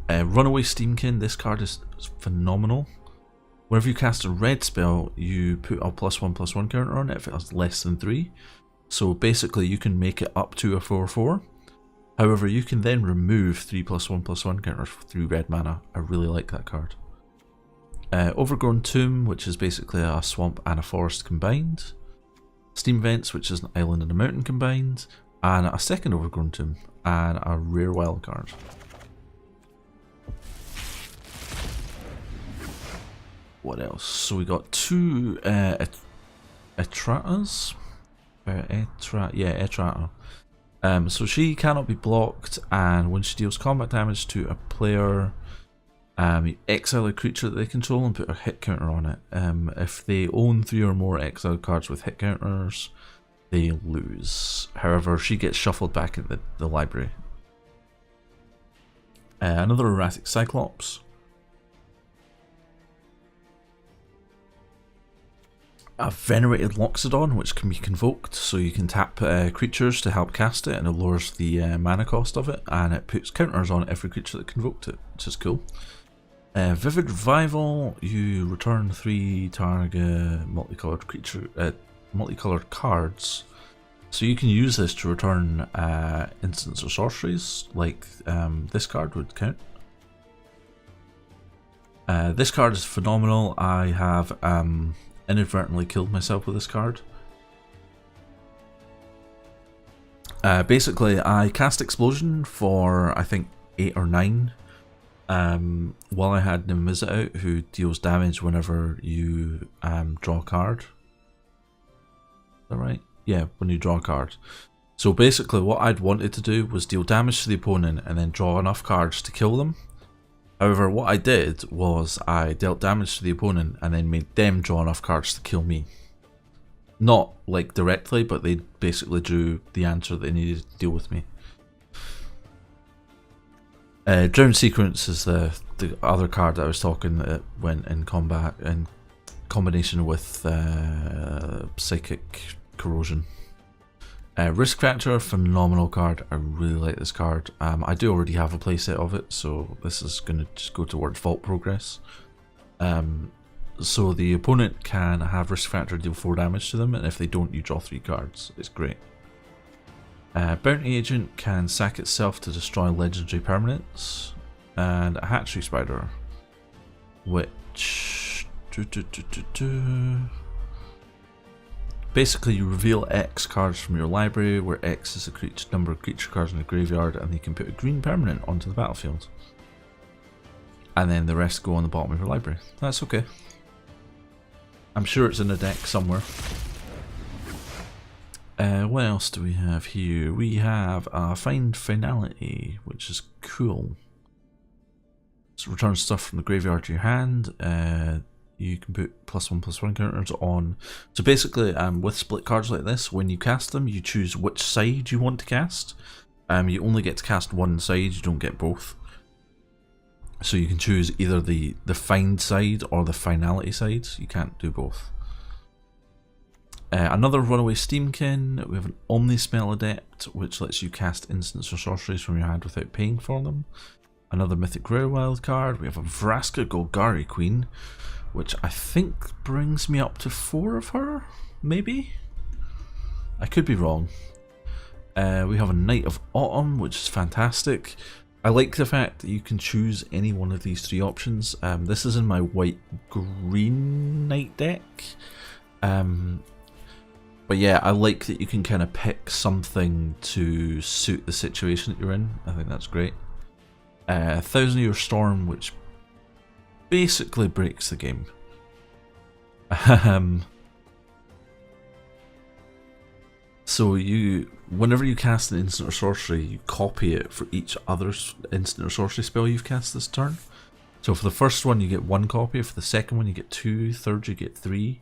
Runaway Steamkin, this card is phenomenal. Whenever you cast a red spell, you put a +1/+1 counter on it if it has less than 3. So basically you can make it up to a 4/4. However, you can then remove 3 +1/+1 counters through red mana. I really like that card. Overgrown Tomb, which is basically a swamp and a forest combined. Steam Vents, which is an island and a mountain combined. And a second Overgrown Tomb, and a rare wild card. What else? So we got two Etratas. Etrata. So she cannot be blocked, and when she deals combat damage to a player, you exile a creature that they control and put a hit counter on it. If they own 3 or more exiled cards with hit counters, they lose. However, she gets shuffled back in the library. Another Erratic Cyclops. A Venerated Loxodon, which can be convoked, so you can tap creatures to help cast it, and it lowers the mana cost of it, and it puts counters on every creature that convoked it, which is cool. Vivid Revival, you return 3 target multicolored cards, so you can use this to return instants or sorceries, like this card would count. This card is phenomenal. I have inadvertently killed myself with this card. Basically, I cast Explosion for I think 8 or 9 while I had Nimizit out, who deals damage whenever you draw a card. Is that right? Yeah, when you draw a card. So basically what I'd wanted to do was deal damage to the opponent and then draw enough cards to kill them. However, what I did was I dealt damage to the opponent and then made them draw enough cards to kill me. Not like directly, but they basically drew the answer they needed to deal with me. Drown Sequence is the other card that I was talking that went in combat in combination with Psychic Corrosion. Risk Factor, phenomenal card. I really like this card. I do already have a playset of it, so this is going to just go towards Vault Progress. So the opponent can have Risk Factor deal 4 damage to them, and if they don't, you draw 3 cards. It's great. Bounty Agent can sack itself to destroy legendary permanents. And a Hatchery Spider, which... Basically, you reveal X cards from your library, where X is the number of creature cards in the graveyard, and you can put a green permanent onto the battlefield. And then the rest go on the bottom of your library. That's okay. I'm sure it's in a deck somewhere. What else do we have here? We have Find Finality, which is cool. So return stuff from the graveyard to your hand. you can put +1/+1 counters on. So basically, with split cards like this, when you cast them, you choose which side you want to cast. You only get to cast one side, you don't get both. So you can choose either the find side or the finality side. You can't do both. Another runaway Steamkin. We have an Omnispell Adept, which lets you cast instants or sorceries from your hand without paying for them. Another Mythic Rare wildcard. We have a Vraska Golgari Queen, which I think brings me up to 4 of her, maybe? I could be wrong. We have a Knight of Autumn, which is fantastic. I like the fact that you can choose any one of these 3 options. This is in my white-green Knight deck. But yeah, I like that you can kind of pick something to suit the situation that you're in. I think that's great. 1,000 Year Storm, which basically breaks the game. So whenever you cast an instant or sorcery, you copy it for each other instant or sorcery spell you've cast this turn. So for the first one you get 1 copy, for the second one you get 2, third you get 3,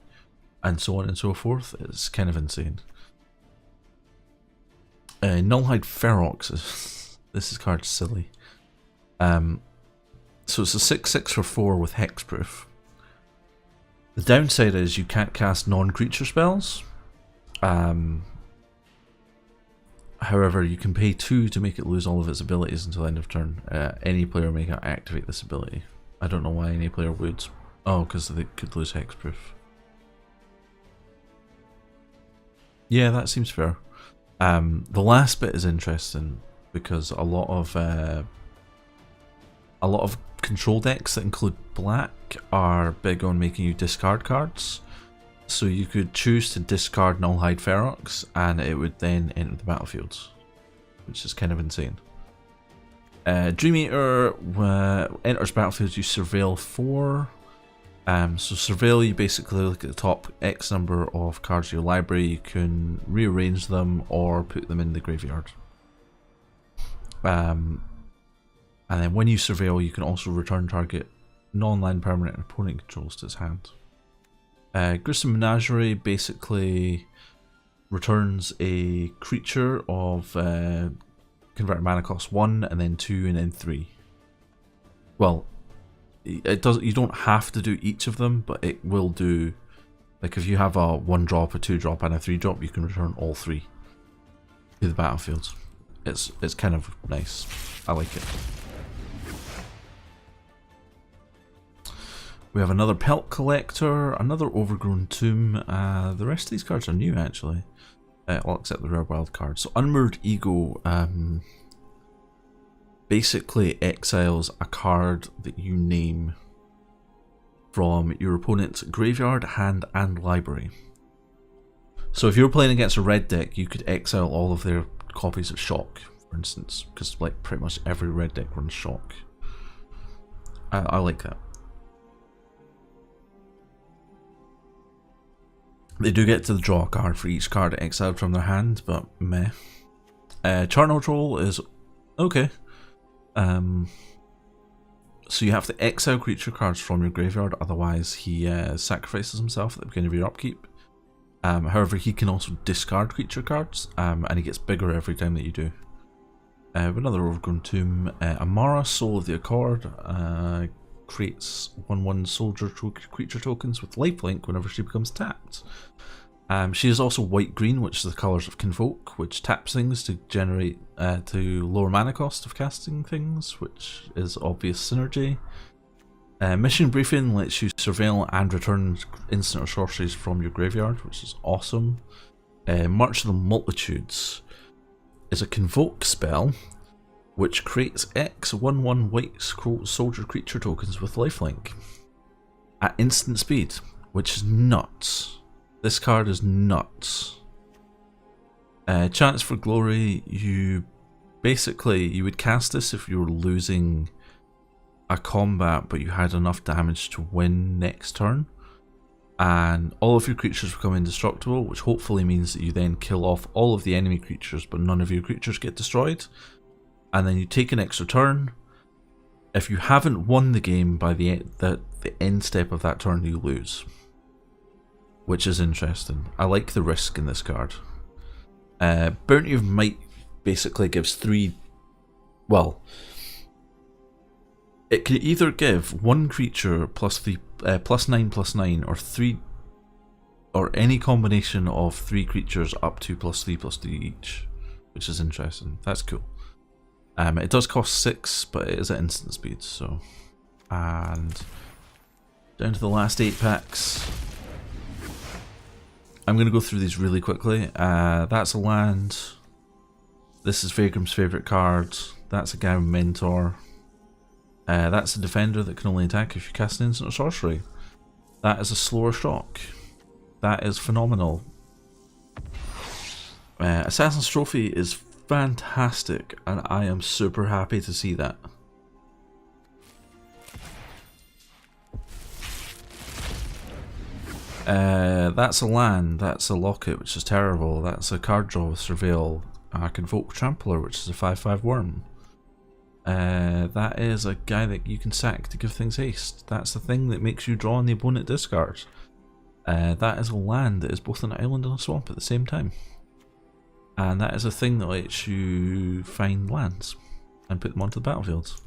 and so on and so forth. It's kind of insane. Nullhide Ferox. This card's silly. So it's a 6/6 for 4 with hexproof. The downside is you can't cast non-creature spells. However, you can pay 2 to make it lose all of its abilities until end of turn. Any player may activate this ability. I don't know why any player would. Oh, because they could lose hexproof. Yeah, that seems fair. The last bit is interesting because a lot of control decks that include black are big on making you discard cards. So you could choose to discard Nullhide Ferox and it would then enter the battlefield, which is kind of insane. Dream Eater enters battlefield, you surveil 4. So surveil, you basically look at the top X number of cards in your library, you can rearrange them or put them in the graveyard. And then when you surveil, you can also return target non-land permanent and opponent controls to its hand. Gruesome Menagerie basically returns a creature of converted mana cost 1 and then 2 and then 3. Well, it does. You don't have to do each of them, but it will do. Like if you have a 1-drop, a 2-drop, and a 3-drop, you can return all 3 to the battlefield. It's kind of nice. I like it. We have another Pelt Collector, another Overgrown Tomb. The rest of these cards are new actually, all except the rare wild card. So Unmoored Ego basically exiles a card that you name from your opponent's graveyard, hand, and library. So if you're playing against a red deck, you could exile all of their copies of Shock, for instance, because like pretty much every red deck runs Shock. I like that. They do get to draw a card for each card exiled from their hand, but meh. Charnel Troll is okay. So you have to exile creature cards from your graveyard, otherwise he sacrifices himself at the beginning of your upkeep. However, he can also discard creature cards, and he gets bigger every time that you do. Another Overgrown Tomb. Amara, Soul of the Accord, creates 1/1 soldier creature tokens with lifelink whenever she becomes tapped. She is also white-green, which is the colours of Convoke, which taps things to generate to lower mana cost of casting things, which is obvious synergy. Mission Briefing lets you surveil and return instant or sorceries from your graveyard, which is awesome. March of the Multitudes is a Convoke spell which creates X 1/1 white soldier creature tokens with lifelink at instant speed, which is nuts. This card is nuts. Chance for Glory, you would cast this if you were losing a combat but you had enough damage to win next turn, and all of your creatures become indestructible, which hopefully means that you then kill off all of the enemy creatures but none of your creatures get destroyed. And then you take an extra turn, If you haven't won the game by the end step of that turn, you lose. Which is interesting. I like the risk in this card. Bounty of Might basically gives 3... Well, it can either give one creature +9/+9 or 3... Or any combination of 3 creatures up to +3/+3 each. Which is interesting. That's cool. It does cost 6, but it is at instant speed, so... And... down to the last 8 packs. I'm going to go through these really quickly. That's a land. This is Vagram's favourite card. That's a guy with Mentor. That's a defender that can only attack if you cast an instant or sorcery. That is a slower shock. That is phenomenal. Assassin's Trophy is fantastic, and I am super happy to see that. That's a land, that's a locket, which is terrible. That's a card draw with Surveil. Convoke Trampler, which is a 5/5 worm. That is a guy that you can sack to give things haste. That's the thing that makes you draw on the opponent discard. That is a land that is both an island and a swamp at the same time. And that is a thing that lets you find lands and put them onto the battlefield.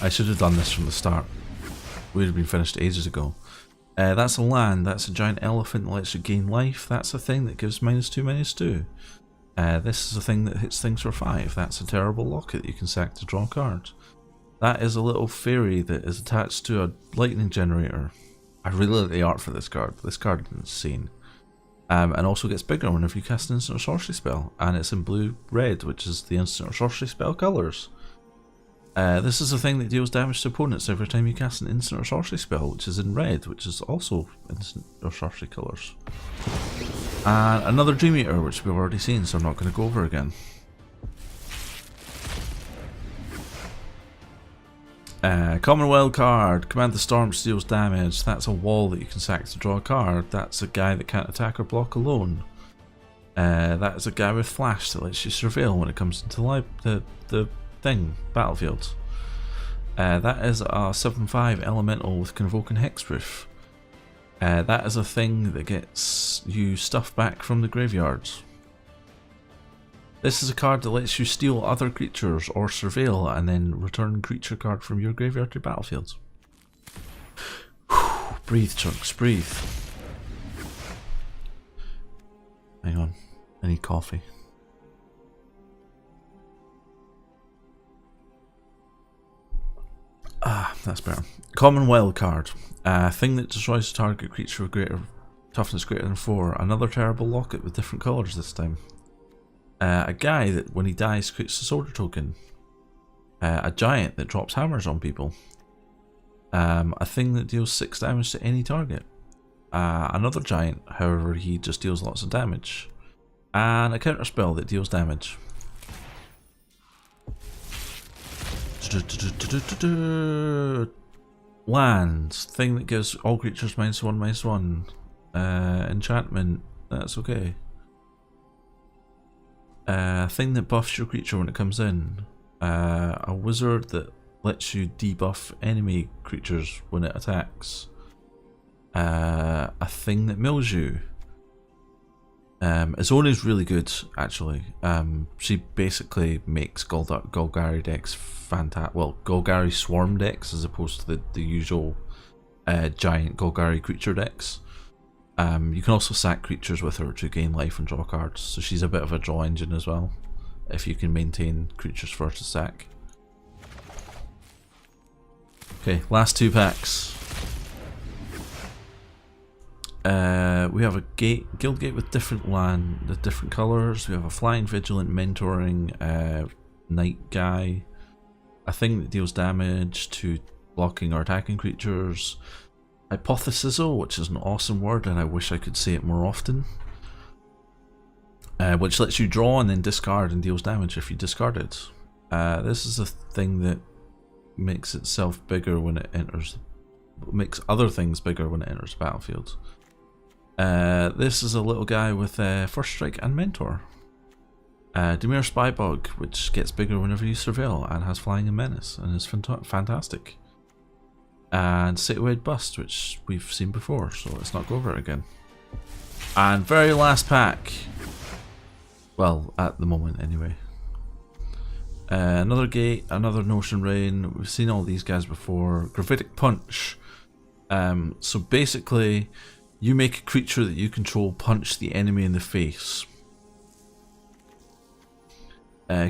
I should have done this from the start. We would have been finished ages ago. That's a land, that's a giant elephant that lets you gain life. That's a thing that gives -2/-2. This is a thing that hits things for 5. That's a terrible locket that you can sack to draw a card. That is a little fairy that is attached to a lightning generator. I really like the art for this card. This card is insane. And also gets bigger whenever you cast an instant or sorcery spell. And it's in blue-red, which is the instant or sorcery spell colours. This is a thing that deals damage to opponents every time you cast an instant or sorcery spell, which is in red, which is also instant or sorcery colours. And another Dream Eater, which we've already seen, so I'm not going to go over again. Common Wild card, Command the Storm, deals damage. That's a wall that you can sack to draw a card. That's a guy that can't attack or block alone. That is a guy with Flash that lets you surveil when it comes into the thing, battlefield. That is a 7/5 elemental with Convoke and Hexproof. That is a thing that gets you stuff back from the graveyard. This is a card that lets you steal other creatures or surveil and then return creature card from your graveyard to battlefield. Whew, breathe, Chunks, breathe. Hang on, I need coffee. Ah, that's better. Common Wild card. A thing that destroys a target creature with greater toughness greater than 4. Another terrible locket with different colours this time. A guy that when he dies creates a soldier token. A giant that drops hammers on people. A thing that deals 6 damage to any target. Another giant, however, he just deals lots of damage. And a counter spell that deals damage. Lands, thing that gives all creatures -1/-1. Enchantment, that's okay. Thing that buffs your creature when it comes in. A wizard that lets you debuff enemy creatures when it attacks. A thing that mills you. Izona is really good, actually. She basically makes Golgari decks fantastic. Well, Golgari swarm decks as opposed to the usual giant Golgari creature decks. You can also sack creatures with her to gain life and draw cards, so she's a bit of a draw engine as well, if you can maintain creatures for her to sack. Okay, last 2 packs. We have a guild gate with different different colours. We have a flying vigilant mentoring knight guy, a thing that deals damage to blocking or attacking creatures. Hypothesizzle, which is an awesome word and I wish I could say it more often. Which lets you draw and then discard and deals damage if you discard it. This is a thing that makes itself bigger when it enters, makes other things bigger when it enters the battlefield. This is a little guy with First Strike and Mentor. Dimir Spybug, which gets bigger whenever you surveil and has flying and menace and is fantastic. And Citywide Bust, which we've seen before, so let's not go over it again. And very last pack. Well, at the moment anyway. Another Gate, another Notion Rain. We've seen all these guys before. Gravitic Punch. So basically, you make a creature that you control punch the enemy in the face.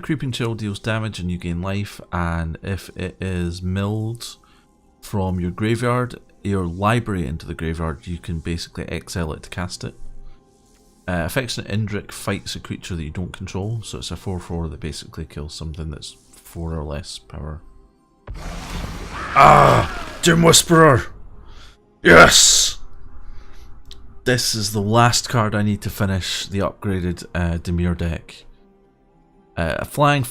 Creeping Chill deals damage and you gain life, and if it is milled from your graveyard, your library into the graveyard, you can basically exile it to cast it. Affectionate Indrik fights a creature that you don't control, so it's a 4/4 that basically kills something that's 4 or less power. Ah! Doom Whisperer! Yes! This is the last card I need to finish the upgraded Dimir deck. A flying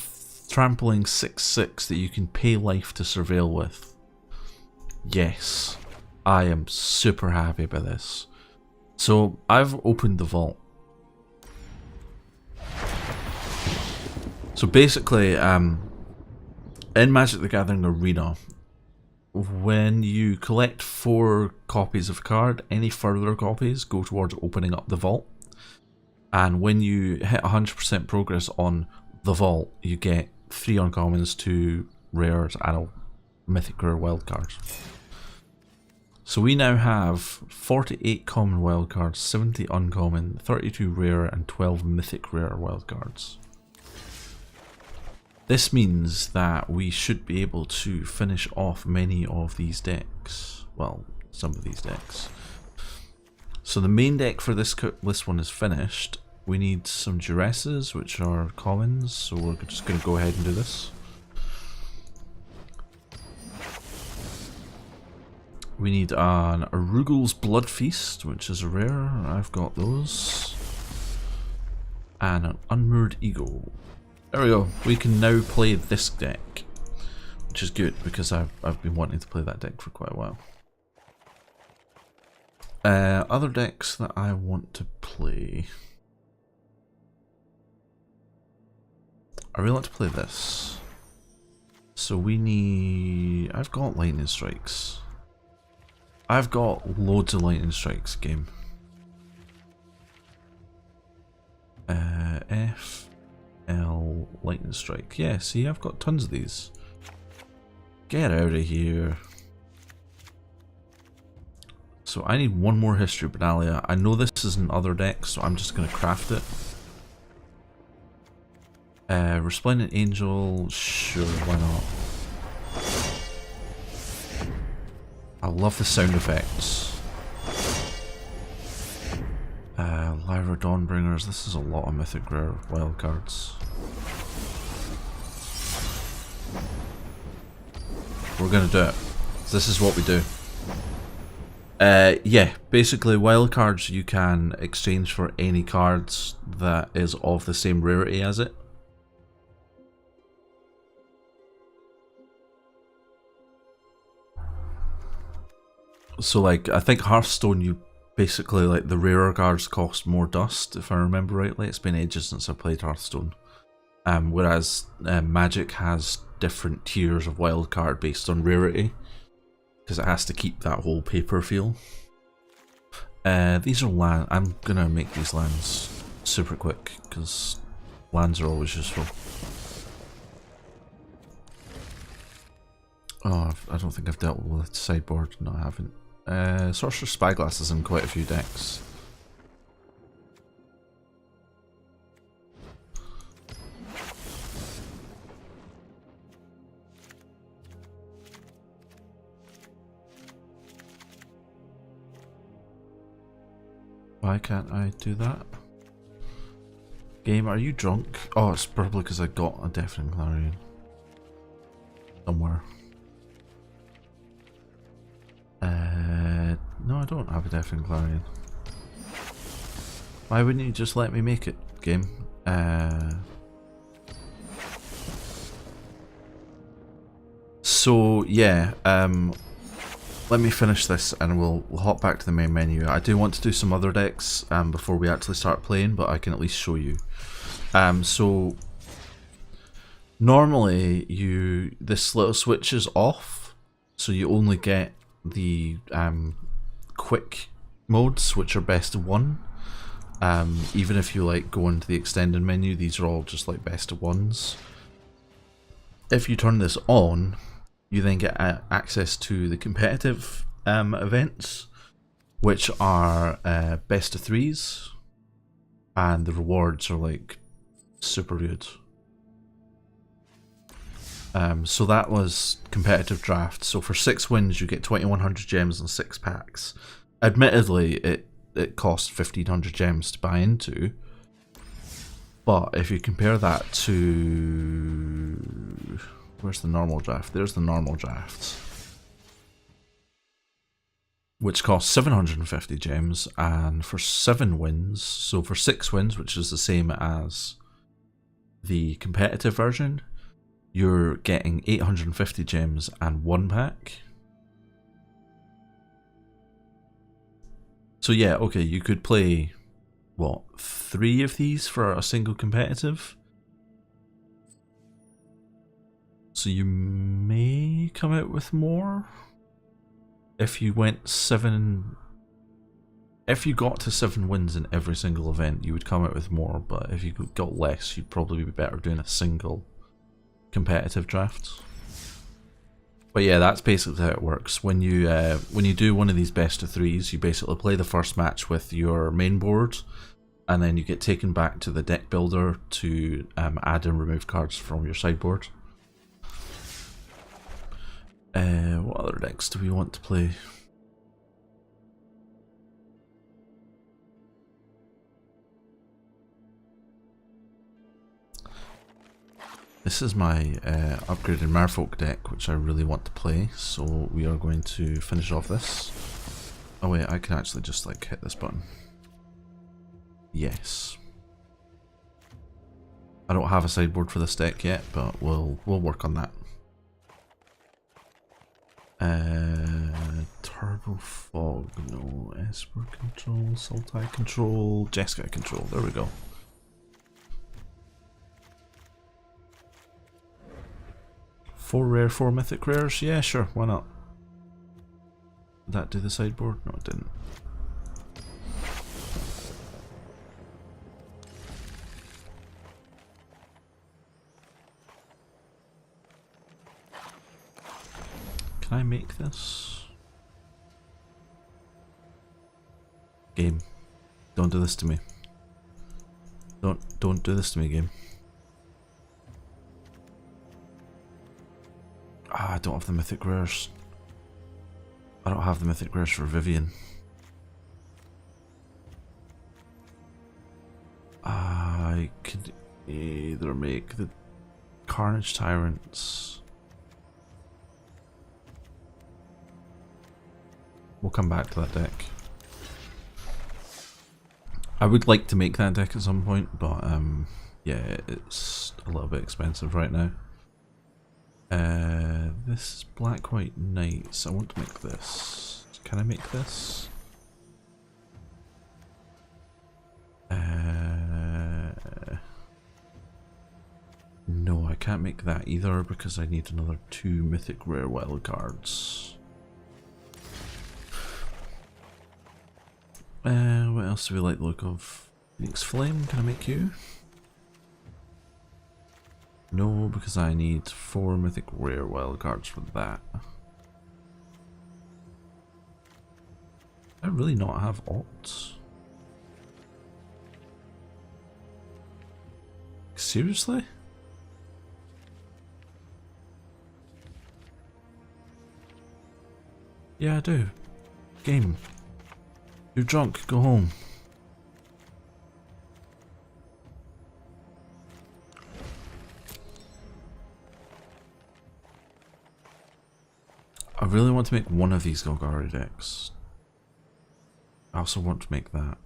trampling 6/6 that you can pay life to surveil with. Yes, I am super happy about this. So I've opened the vault. So basically, in Magic the Gathering Arena, when you collect 4 copies of a card, any further copies go towards opening up the vault. And when you hit 100% progress on the vault, you get 3 uncommons, 2 rares, and a mythic rare wildcard. So we now have 48 common wildcards, 70 uncommon, 32 rare, and 12 mythic rare wildcards. This means that we should be able to finish off many of these decks. Well, some of these decks. So the main deck for this one is finished. We need some Duresses, which are commons, so we're just going to go ahead and do this. We need an Arugel's Blood Feast, which is a rare. I've got those. And an Unmoored Eagle. There we go. We can now play this deck, which is good because I've been wanting to play that deck for quite a while. Other decks that I want to play. I really want to play this. So we need... I've got Lightning Strikes. I've got loads of Lightning Strikes game. F, L, Lightning Strike. Yeah, see, I've got tons of these. Get out of here. So I need one more History Benalia. I know this is in other decks, so I'm just going to craft it. Resplendent Angel, sure, why not? I love the sound effects. Lyra Dawnbringers, this is a lot of mythic rare wildcards. We're gonna do it. This is what we do. Yeah, basically wildcards you can exchange for any cards that is of the same rarity as it. So like, I think Hearthstone, you basically, like, the rarer cards cost more dust, if I remember rightly. It's been ages since I played Hearthstone. Whereas Magic has different tiers of wildcard based on rarity, because it has to keep that whole paper feel. These are land. I'm gonna make these lands super quick, because lands are always useful. Oh, I don't think I've dealt with sideboard. No, I haven't. Sorcerer's Spyglass is in quite a few decks. Why can't I do that? Game, are you drunk? Oh, it's probably because I got a Deafening Clarion somewhere. No, I don't have a Deafening Clarion. Why wouldn't you just let me make it, game? So yeah, let me finish this and we'll hop back to the main menu. I do want to do some other decks before we actually start playing, but I can at least show you. So normally this little switch is off, so you only get the quick modes, which are best of one. Even if you like go into the extended menu, these are all just like best of ones. If you turn this on, you then get access to the competitive events, which are best of threes, and the rewards are like super good. So that was competitive draft. So for 6 wins, you get 2100 gems and 6 packs. Admittedly, it costs 1500 gems to buy into, but if you compare that to, where's the normal draft? There's the normal draft, which costs 750 gems, and for 7 wins, so for 6 wins, which is the same as the competitive version, you're getting 850 gems and 1 pack. So yeah, okay, you could play, what, 3 of these for a single competitive? So you may come out with more? If you went 7... If you got to 7 wins in every single event, you would come out with more, but if you got less, you'd probably be better doing a single competitive draft. But yeah, that's basically how it works. When you do one of these best of threes, you basically play the first match with your main board, and then you get taken back to the deck builder to add and remove cards from your sideboard. What other decks do we want to play? This is my upgraded Merfolk deck, which I really want to play, so we are going to finish off this. Oh wait, I can actually just like hit this button. Yes. I don't have a sideboard for this deck yet, but we'll work on that. Turbo Fog, no. Esper control, Sultai control, Jeskai control, there we go. Four rare, 4 mythic rares? Yeah, sure, why not? Did that do the sideboard? No, it didn't. Can I make this? Game. Don't do this to me. Don't do this to me, game. Ah, I don't have the mythic rares. I don't have the mythic rares for Vivian. I could either make the Carnage Tyrants. We'll come back to that deck. I would like to make that deck at some point, but yeah, it's a little bit expensive right now. This is Black White Knights. I want to make this. Can I make this? No, I can't make that either because I need another 2 mythic rare wild cards. What else do we like the look of? Phoenix Flame, can I make you? No, because I need 4 mythic rare wild cards for that. I really not have alts. Seriously? Yeah, I do. Game. You're drunk, go home. I really want to make one of these Golgari decks. I also want to make that.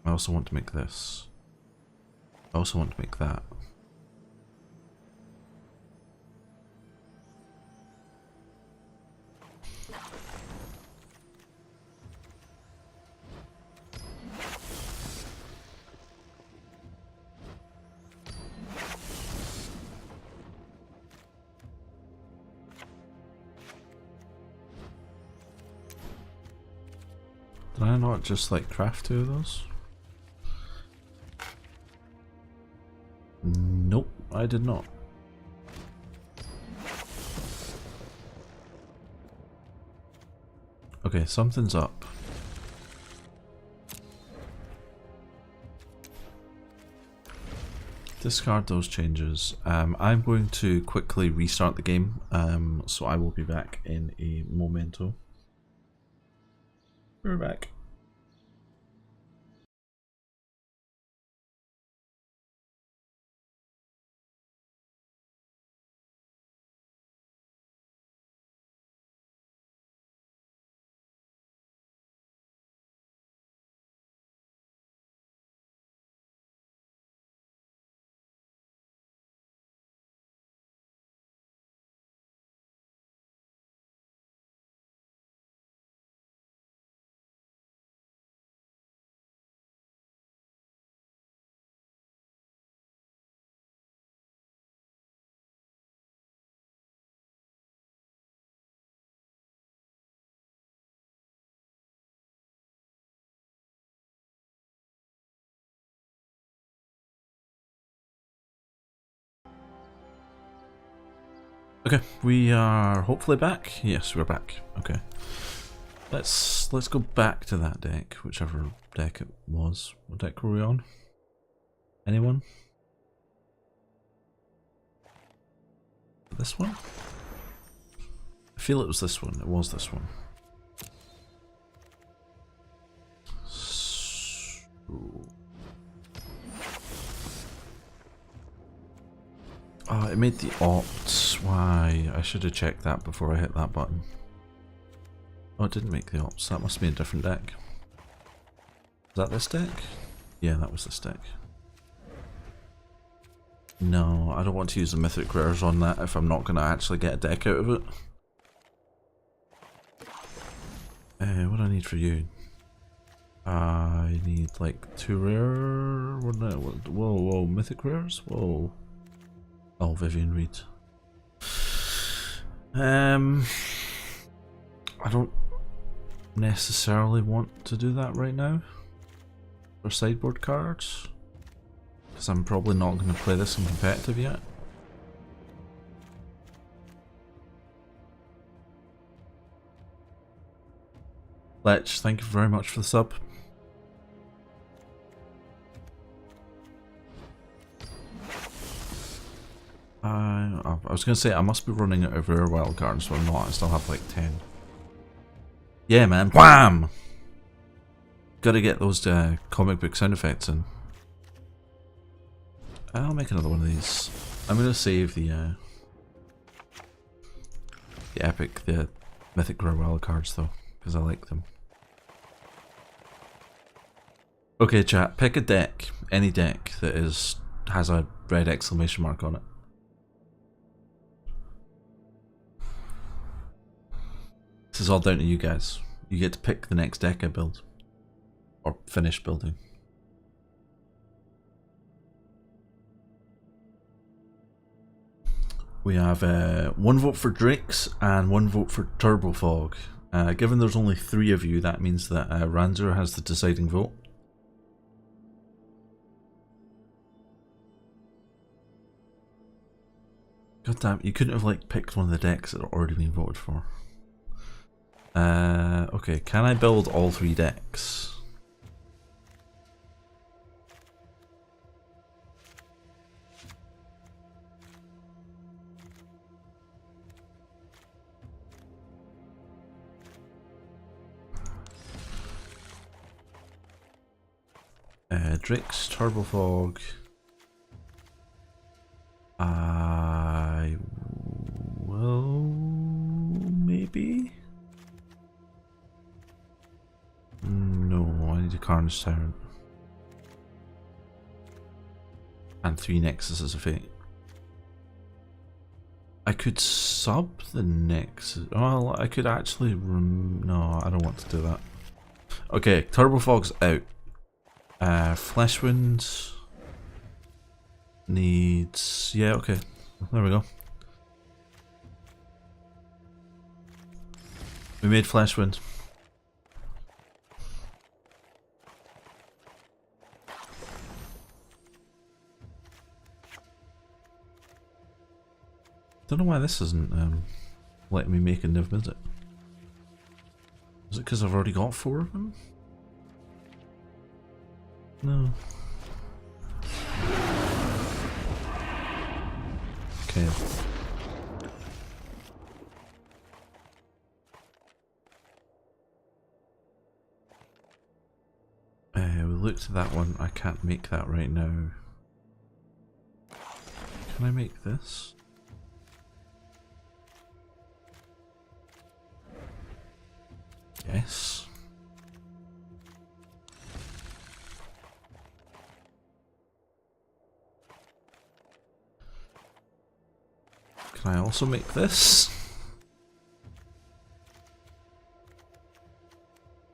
I also want to make this. I also want to make that. Did I not just like craft 2 of those? Nope, I did not. Okay, something's up. Discard those changes. I'm going to quickly restart the game, so I will be back in a momento. We're back. Okay, we are hopefully back. Yes, we're back. Okay, let's go back to that deck, whichever deck it was. What deck were we on? Anyone? This one? I feel it was this one. It was this one. Oh, it made the opts. Why? I should have checked that before I hit that button. Oh, it didn't make the opts. That must be a different deck. Is that this deck? Yeah, that was this deck. No, I don't want to use the mythic rares on that if I'm not going to actually get a deck out of it. What do I need for you? I need like 2 rare... Whoa, mythic rares? Whoa. Oh, Vivian Reed. I don't necessarily want to do that right now for sideboard cards, because I'm probably not going to play this in competitive yet. Lech, thank you very much for the sub. I was going to say I must be running out of rare wild cards, so I'm not. I still have like 10. Yeah, man. Wham! Gotta get those comic book sound effects in. I'll make another one of these. I'm going to save the epic, the mythic rare wild cards though, because I like them. Okay, chat. Pick a deck. Any deck that has a red exclamation mark on it. This is all down to you guys. You get to pick the next deck I build. Or finish building. We have 1 vote for Drakes and 1 vote for Turbofog. Given there's only 3 of you, that means that Ranzer has the deciding vote. God damn, you couldn't have like picked one of the decks that had already been voted for. Okay, can I build all 3 decks? Drakes, Turbofog. I will maybe. No, I need a Carnage Tyrant. And 3 Nexuses of Fate. I could sub the Nexus. Well, I could actually. No, I don't want to do that. Okay, Turbofog's out. Fleshwind needs. Yeah, okay. There we go. We made Fleshwind. Don't know why this isn't letting me make a Niv Mizzet. Is it because I've already got 4 of them? No. Okay. We looked at that one. I can't make that right now. Can I make this? Yes. Can I also make this?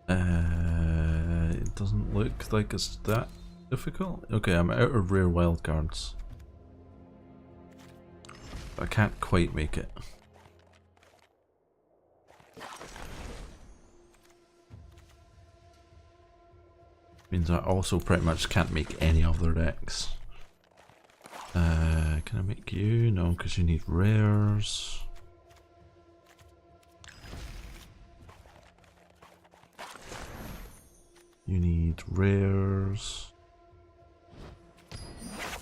It doesn't look like it's that difficult. Okay, I'm out of rare wildcards. I can't quite make it. Means I also pretty much can't make any other decks. Can I make you? No, because you need rares. You need rares.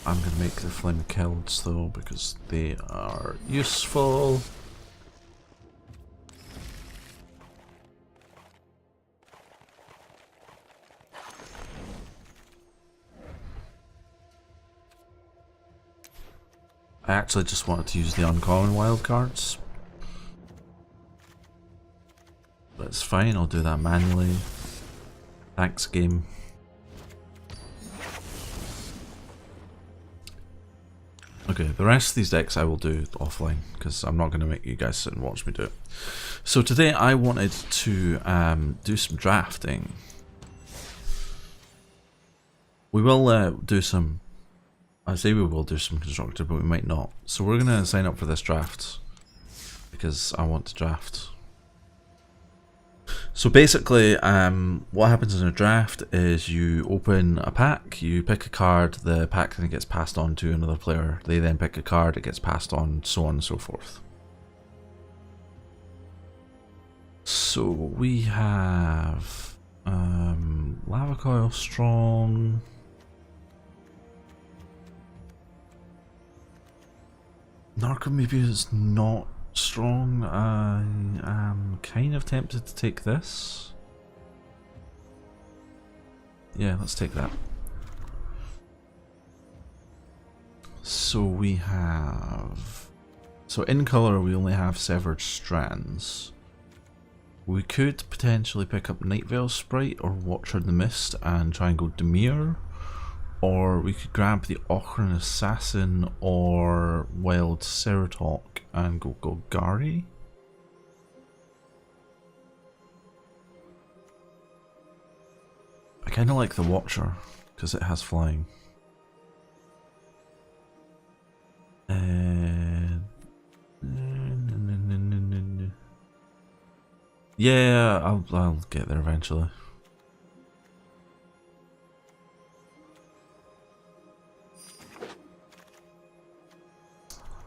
I'm gonna make the Flame Kilds though, because they are useful. I actually just wanted to use the uncommon wildcards. But it's fine, I'll do that manually. Thanks, game. Okay, the rest of these decks I will do offline, because I'm not going to make you guys sit and watch me do it. So today I wanted to do some drafting. We will do some... I say we will do some constructed, but we might not. So we're going to sign up for this draft, because I want to draft. So basically, what happens in a draft is you open a pack, you pick a card, the pack then gets passed on to another player, they then pick a card, it gets passed on, so on and so forth. So we have Lava Coil Strong. Narco maybe is not strong. I am kind of tempted to take this. Yeah, let's take that. So we have... So in colour we only have Severed Strands. We could potentially pick up Night Veil Sprite or Watcher in the Mist and try and go Dimir. Or we could grab the Ocaran Assassin or Wild Ceratok and go Golgari. I kind of like the Watcher because it has flying. Yeah, I'll get there eventually.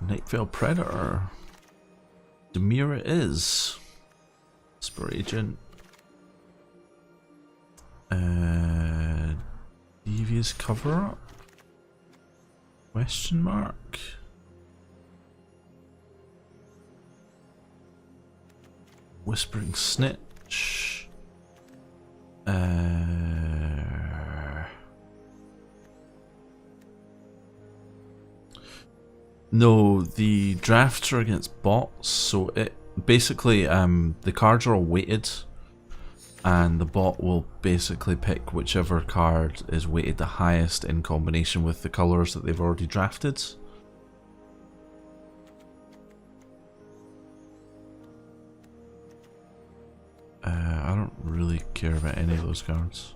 Nightveil Predator. Dimir it is. Spur Agent. Devious Cover Up? Question mark? Whispering Snitch. No, the drafts are against bots, so it basically the cards are all weighted, and the bot will basically pick whichever card is weighted the highest in combination with the colours that they've already drafted. I don't really care about any of those cards.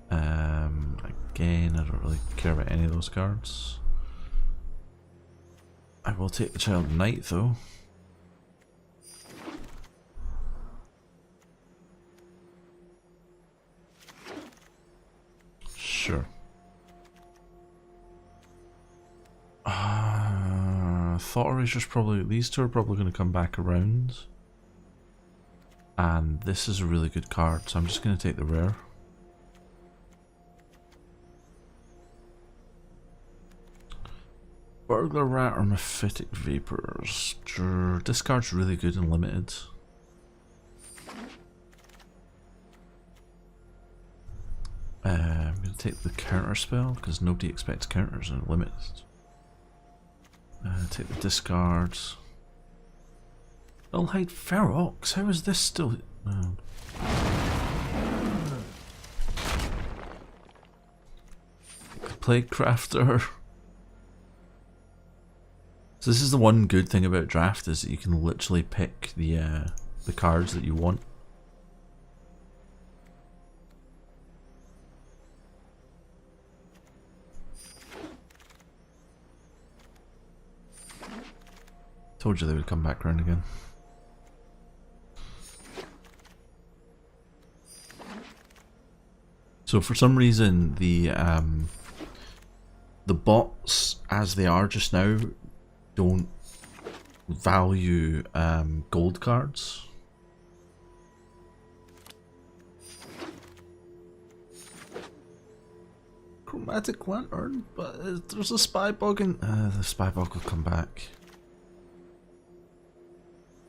Again, I don't really care about any of those cards. I will take the Child Knight though. Sure. Thought Eraser's probably... These two are probably going to come back around. And this is a really good card, so I'm just going to take the rare. Burglar Rat or Mephitic Vapors. Sure, this card's really good and limited. I'm going to take the counter spell because nobody expects counters in limited. Take the discards. Nullhide Ferox? How is this still... Oh. Plague Crafter. So this is the one good thing about draft, is that you can literally pick the cards that you want. Told you they would come back around again. So for some reason the bots as they are just now don't value gold cards. Chromatic Lantern, but there's a spy bug and the spy bug will come back.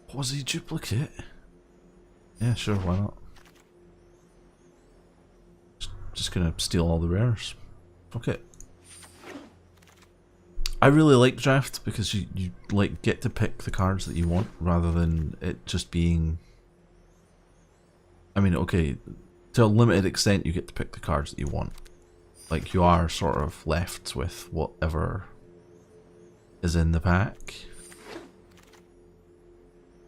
Quasi duplicate? Yeah, sure, why not? Just gonna steal all the rares. Fuck it. I really like draft because you like get to pick the cards that you want rather than it just being... I mean, okay, to a limited extent you get to pick the cards that you want. Like, you are sort of left with whatever is in the pack.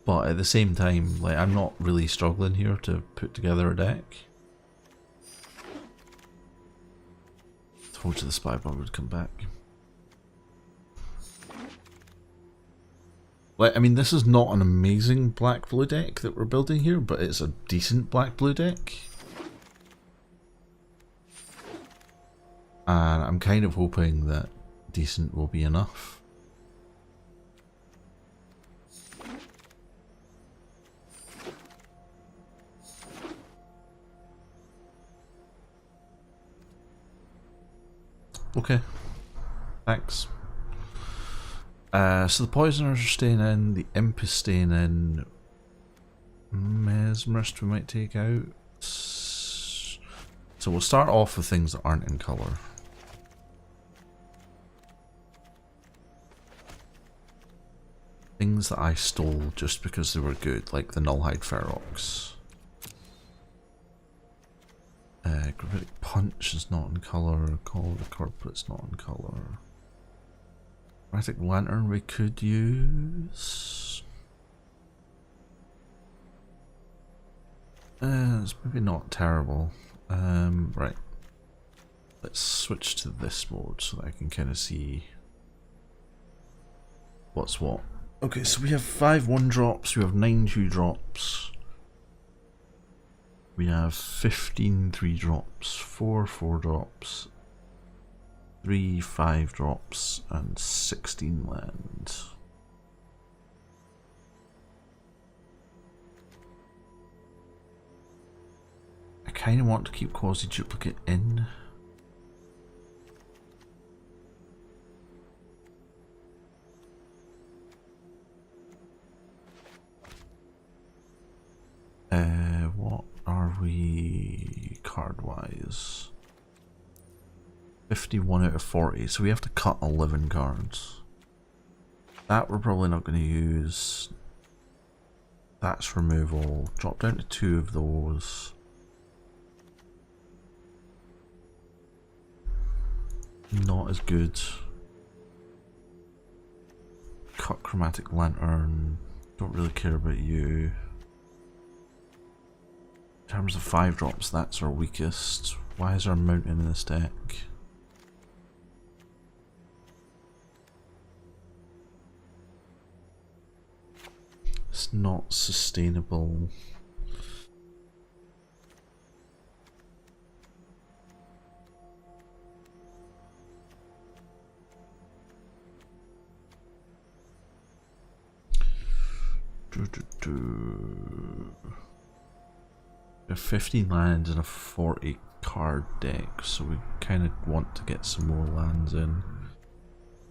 But at the same time, like, I'm not really struggling here to put together a deck. Told you the spy bug would come back. Like, I mean, this is not an amazing black-blue deck that we're building here, but it's a decent black-blue deck. And I'm kind of hoping that decent will be enough. Okay. Thanks. So the Poisoners are staying in, the Imp is staying in, Mesmerist we might take out. So we'll start off with things that aren't in colour. Things that I stole just because they were good, like the Nullhide Ferox. Gravitic Punch is not in colour, Call of the Corporate's not in colour. Chromatic Lantern we could use. It's maybe not terrible. Right. Let's switch to this mode so that I can kind of see what's what. Okay, so we have 5 1-drops, we have 9 2-drops. We have 15 3-drops, 4 4-drops, 3 5-drops, and 16 land. I kind of want to keep Quasi Duplicate in. What are we card-wise? 51 out of 40, so we have to cut 11 cards. That we're probably not going to use. That's removal. Drop down to 2 of those. Not as good. Cut Chromatic Lantern. Don't really care about you. In terms of 5-drops, that's our weakest. Why is our mountain in this deck? It's not sustainable. We have 15 lands and a 40 card deck, so we kind of want to get some more lands in,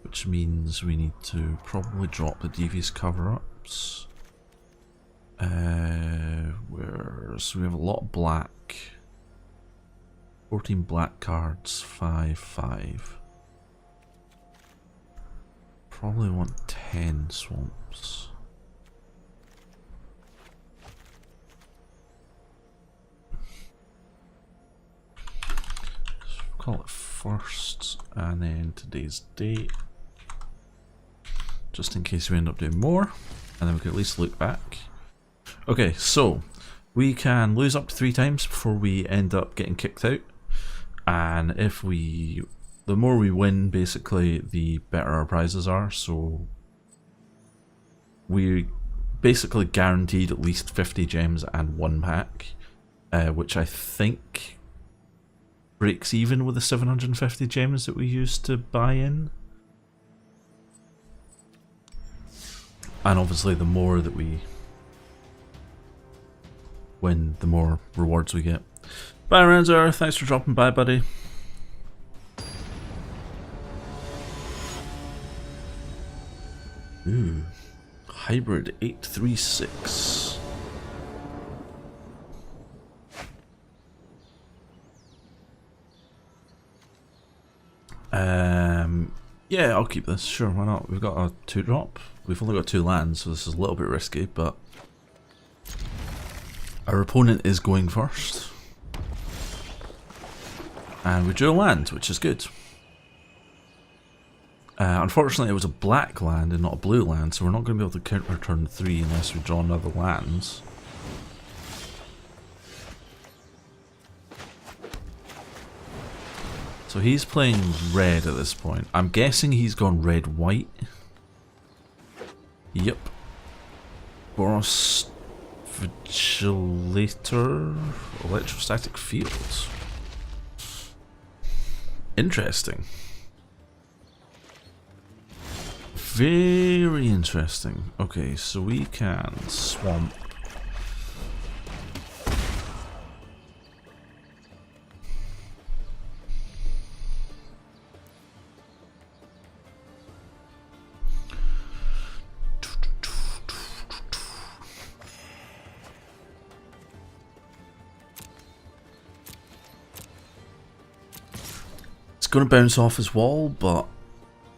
which means we need to probably drop the Devious cover-ups. So we have a lot of black. 14 black cards, 5/5. Probably want 10 swamps. So call it first, and then today's date, just in case we end up doing more, and then we can at least look back. Okay, so we can lose up to 3 times before we end up getting kicked out, and if we, the more we win, basically, the better our prizes are. So we basically guaranteed at least 50 gems and 1 pack, which I think breaks even with the 750 gems that we used to buy in. And obviously the more that we win, the more rewards we get. Bye Renzer, thanks for dropping by, buddy. Ooh, hybrid 836. Yeah, I'll keep this. Sure, why not? We've got a 2-drop. We've only got 2 lands, so this is a little bit risky, but our opponent is going first. And we drew a land, which is good. Unfortunately, it was a black land and not a blue land, so we're not going to be able to counter turn 3 unless we draw another lands. So he's playing red at this point. I'm guessing he's gone red-white. Yep. Boros Vigilator, Electrostatic Fields. Interesting. Very interesting. Okay, so we can swamp. It's going to bounce off his wall, but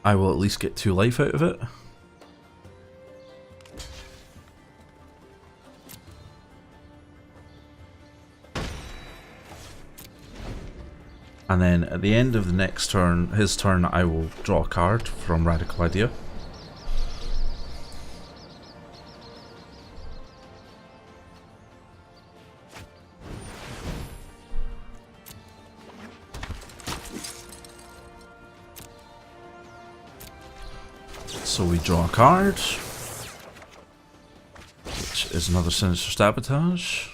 I will at least get 2 life out of it. And then at the end of the next turn, his turn, I will draw a card from Radical Idea. So we draw a card, which is another Sinister Sabotage.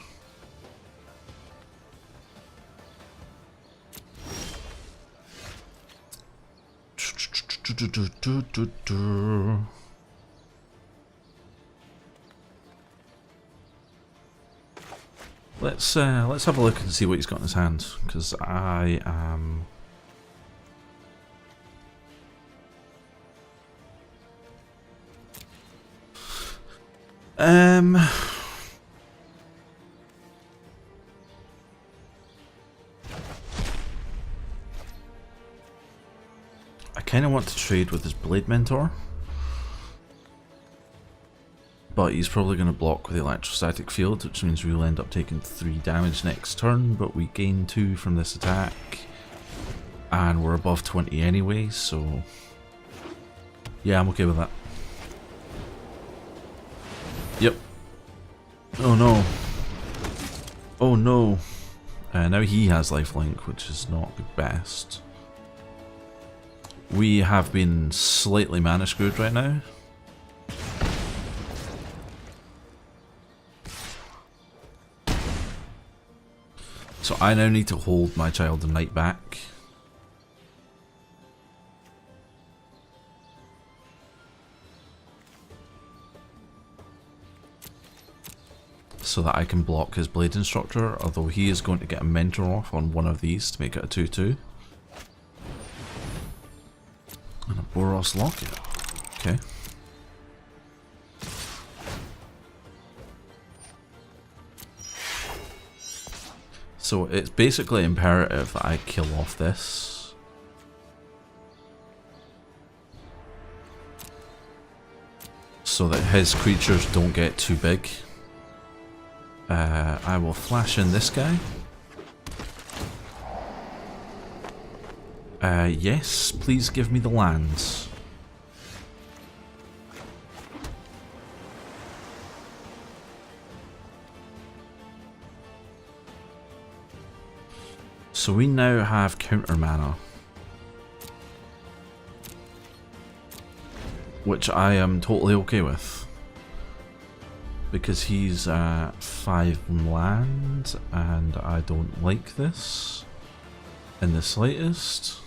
Let's have a look and see what he's got in his hand, because I am. I kind of want to trade with his Blade Mentor, but he's probably going to block with the Electrostatic Field, which means we'll end up taking 3 damage next turn, but we gain 2 from this attack, and we're above 20 anyway, so yeah, I'm okay with that. Yep. Oh no. Oh no. Now he has lifelink, which is not the best. We have been slightly mana screwed right now. So I now need to hold my Child of Night back. so that I can block his Blade Instructor, although he is going to get a Mentor off on one of these to make it a 2-2. And a Boros Locket. Okay. So it's basically imperative that I kill off this. So that his creatures don't get too big. I will flash in this guy. Yes, please give me the lands. So we now have counter mana, which I am totally okay with, because he's 5 land and I don't like this in the slightest.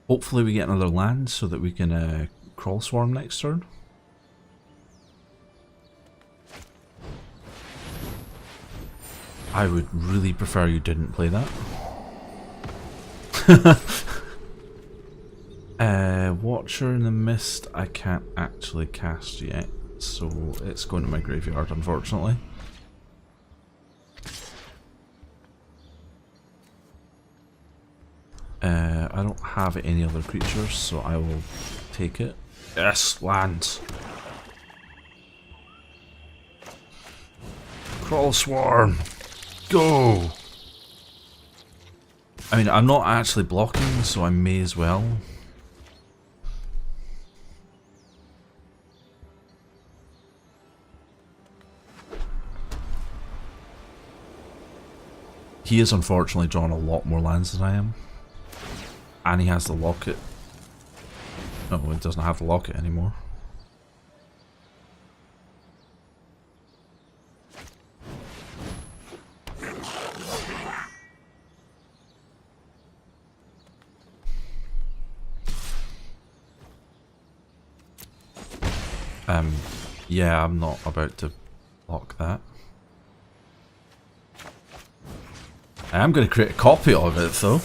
Hopefully we get another land so that we can Crawl Swarm next turn. I would really prefer you didn't play that. Watcher in the Mist I can't actually cast yet, so it's going to my graveyard, unfortunately. I don't have any other creatures, so I will take it. Yes, land! Crawl Swarm! Go! I mean, I'm not actually blocking, so I may as well. He has unfortunately drawn a lot more lands than I am. And he has the locket. Oh, he doesn't have the locket anymore. Yeah, I'm not about to block that. I am going to create a copy of it, though.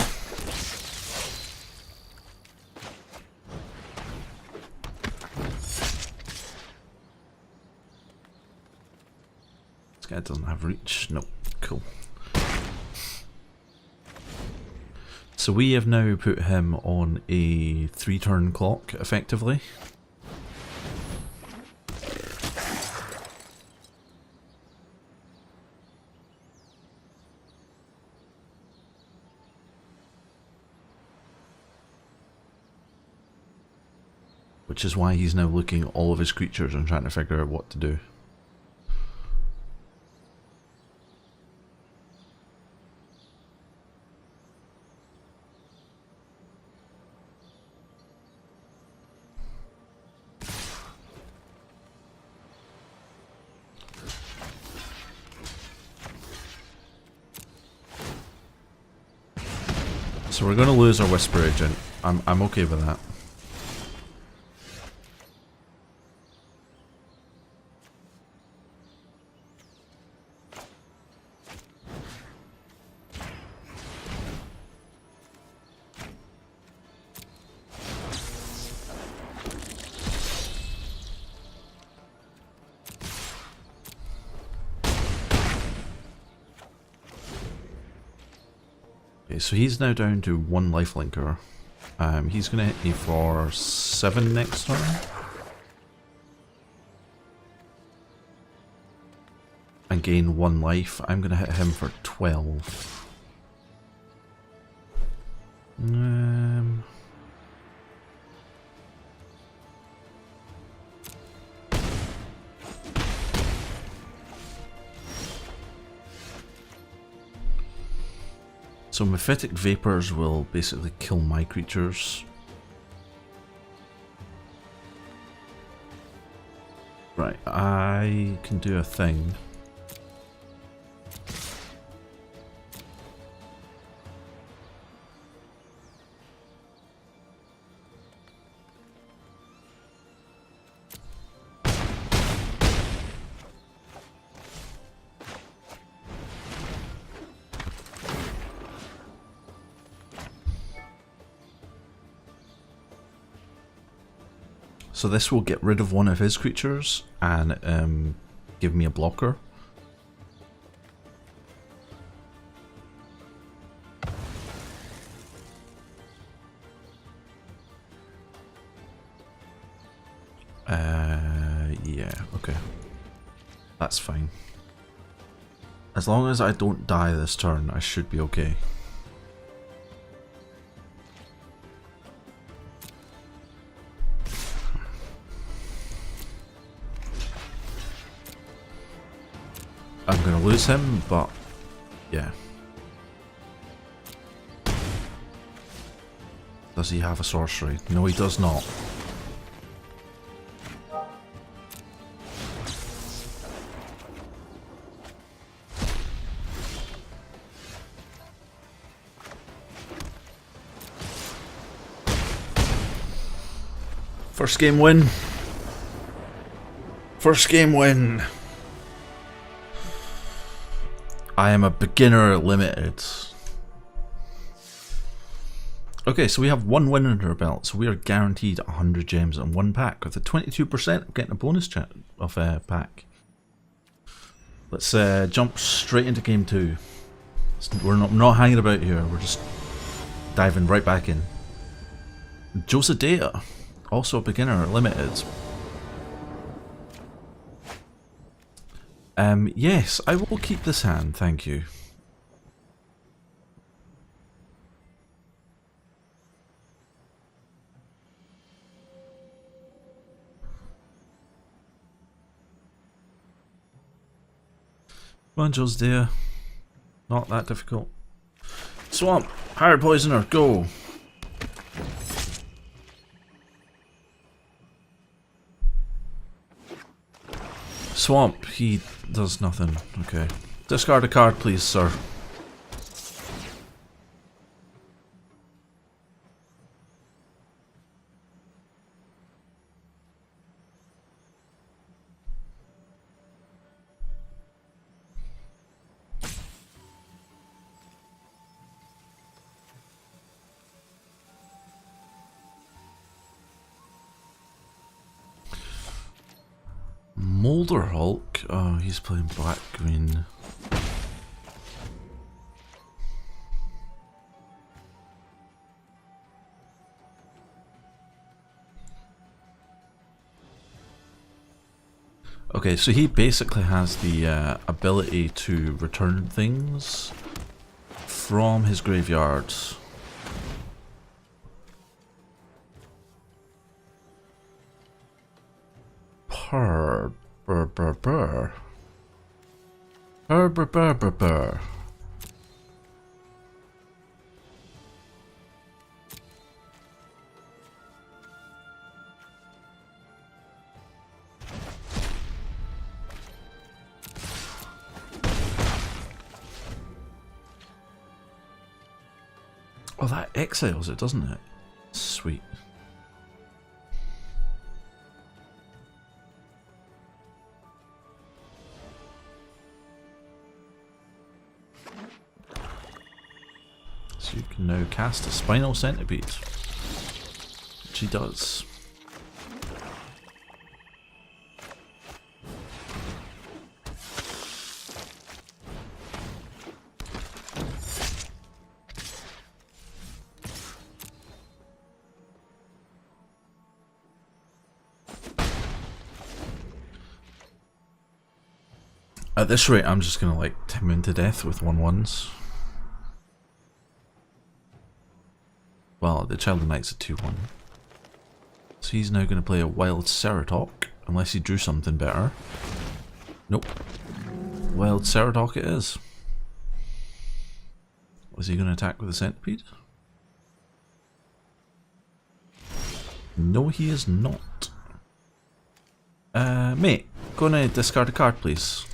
This guy doesn't have reach. Nope. Cool. So we have now put him on a 3-turn clock, effectively. Which is why he's now looking at all of his creatures and trying to figure out what to do. So we're going to lose our Whisper Agent. I'm okay with that. Okay, so he's now down to 1 lifelinker. He's going to hit me for 7 next turn. And gain 1 life. I'm going to hit him for 12. So Mephitic Vapors will basically kill my creatures. Right, I can do a thing. So this will get rid of one of his creatures and give me a blocker. Yeah, okay. That's fine. As long as I don't die this turn, I should be okay. I'm gonna lose him, but yeah. Does he have a sorcery? No, he does not. First game win. First game win. I am a beginner at limited. Okay, so we have one win under our belt, so we are guaranteed 100 gems in one pack with a 22% of getting a bonus of a pack. Let's jump straight into game 2. We're not hanging about here, we're just diving right back in. Josedea, also a beginner at limited. Yes, I will keep this hand, thank you. Come on, Josedea. Not that difficult. Swamp, Hard Poisoner, go! Swamp, he does nothing. Okay. Discard a card, please, sir. Molder Hulk? Oh, he's playing black-green. Okay, so he basically has the ability to return things from his graveyard. Purr. Burr, burr, burr. Burr, burr, burr, burr, burr. Oh, that exiles it, doesn't it? Sweet. So you can now cast a Spinal Centipede, which he does. At this rate, I'm just gonna like tim him to death with 1/1s. Well, the Child of Night's a 2/1. So he's now going to play a Wild Ceratok, unless he drew something better. Nope. Wild Ceratok it is. Was he going to attack with a Centipede? No, he is not. Mate, go and discard a card, please.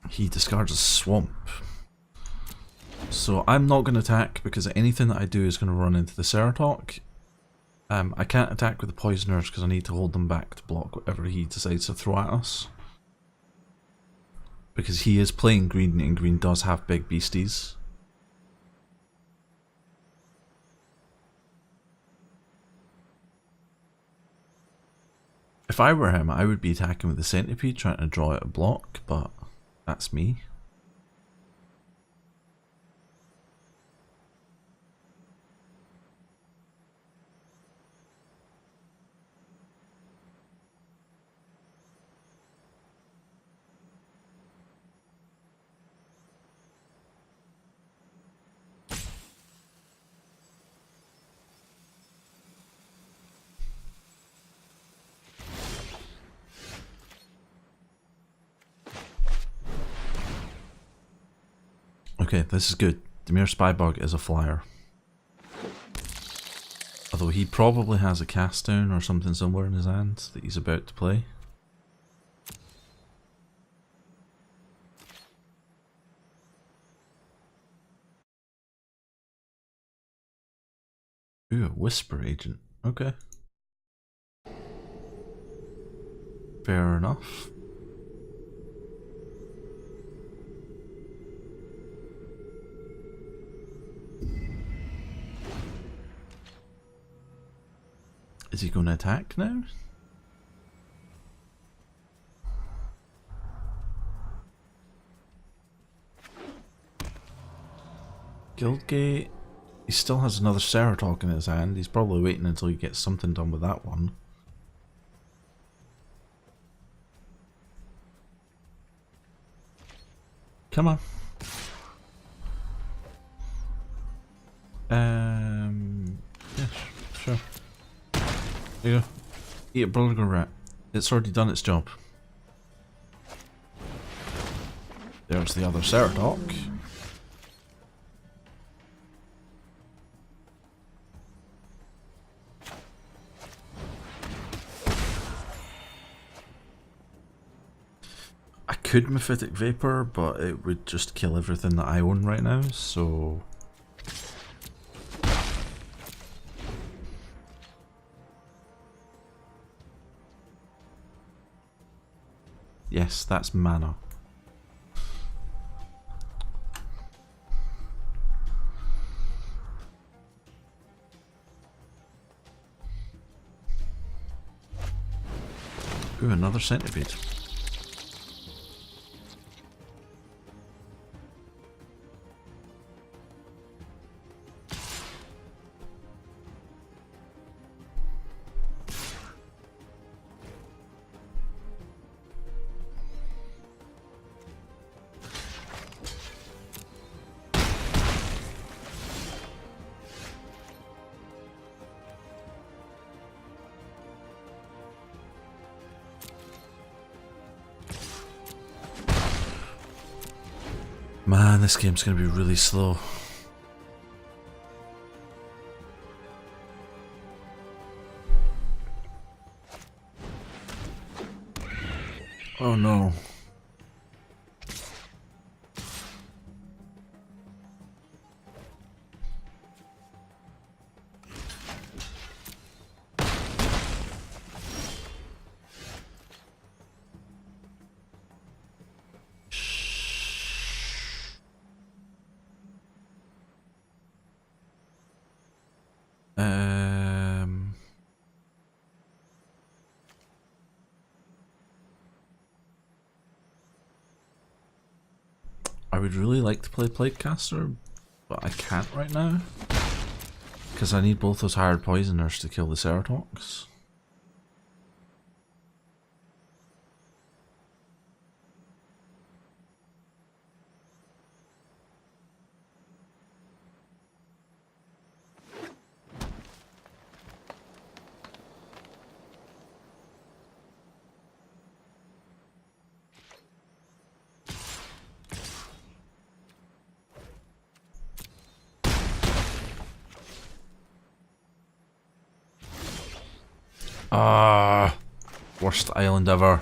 He discards a Swamp. So I'm not going to attack because anything that I do is going to run into the Ceratok. I can't attack with the Poisoners because I need to hold them back to block whatever he decides to throw at us. Because he is playing green and green does have big beasties. If I were him, I would be attacking with the centipede, trying to draw out a block, but that's me. Okay, this is good. Dimir Spybug is a flyer. Although he probably has a cast down or something somewhere in his hand that he's about to play. Ooh, a Whisper Agent. Okay. Fair enough. Is he going to attack now? Guildgate. He still has another Ceratok in his hand. He's probably waiting until he gets something done with that one. Come on. Yeah, sure. There you go. Eat a burger rat. It's already done its job. There's the other Ceratok. I could Mephitic Vapor, but it would just kill everything that I own right now, so... Yes, that's mana. Ooh, another centipede. Man, this game's gonna be really slow. Oh no. I would really like to play Plaguecaster, but I can't right now. Because I need both those hired poisoners to kill the Ceratoks. Worst island ever.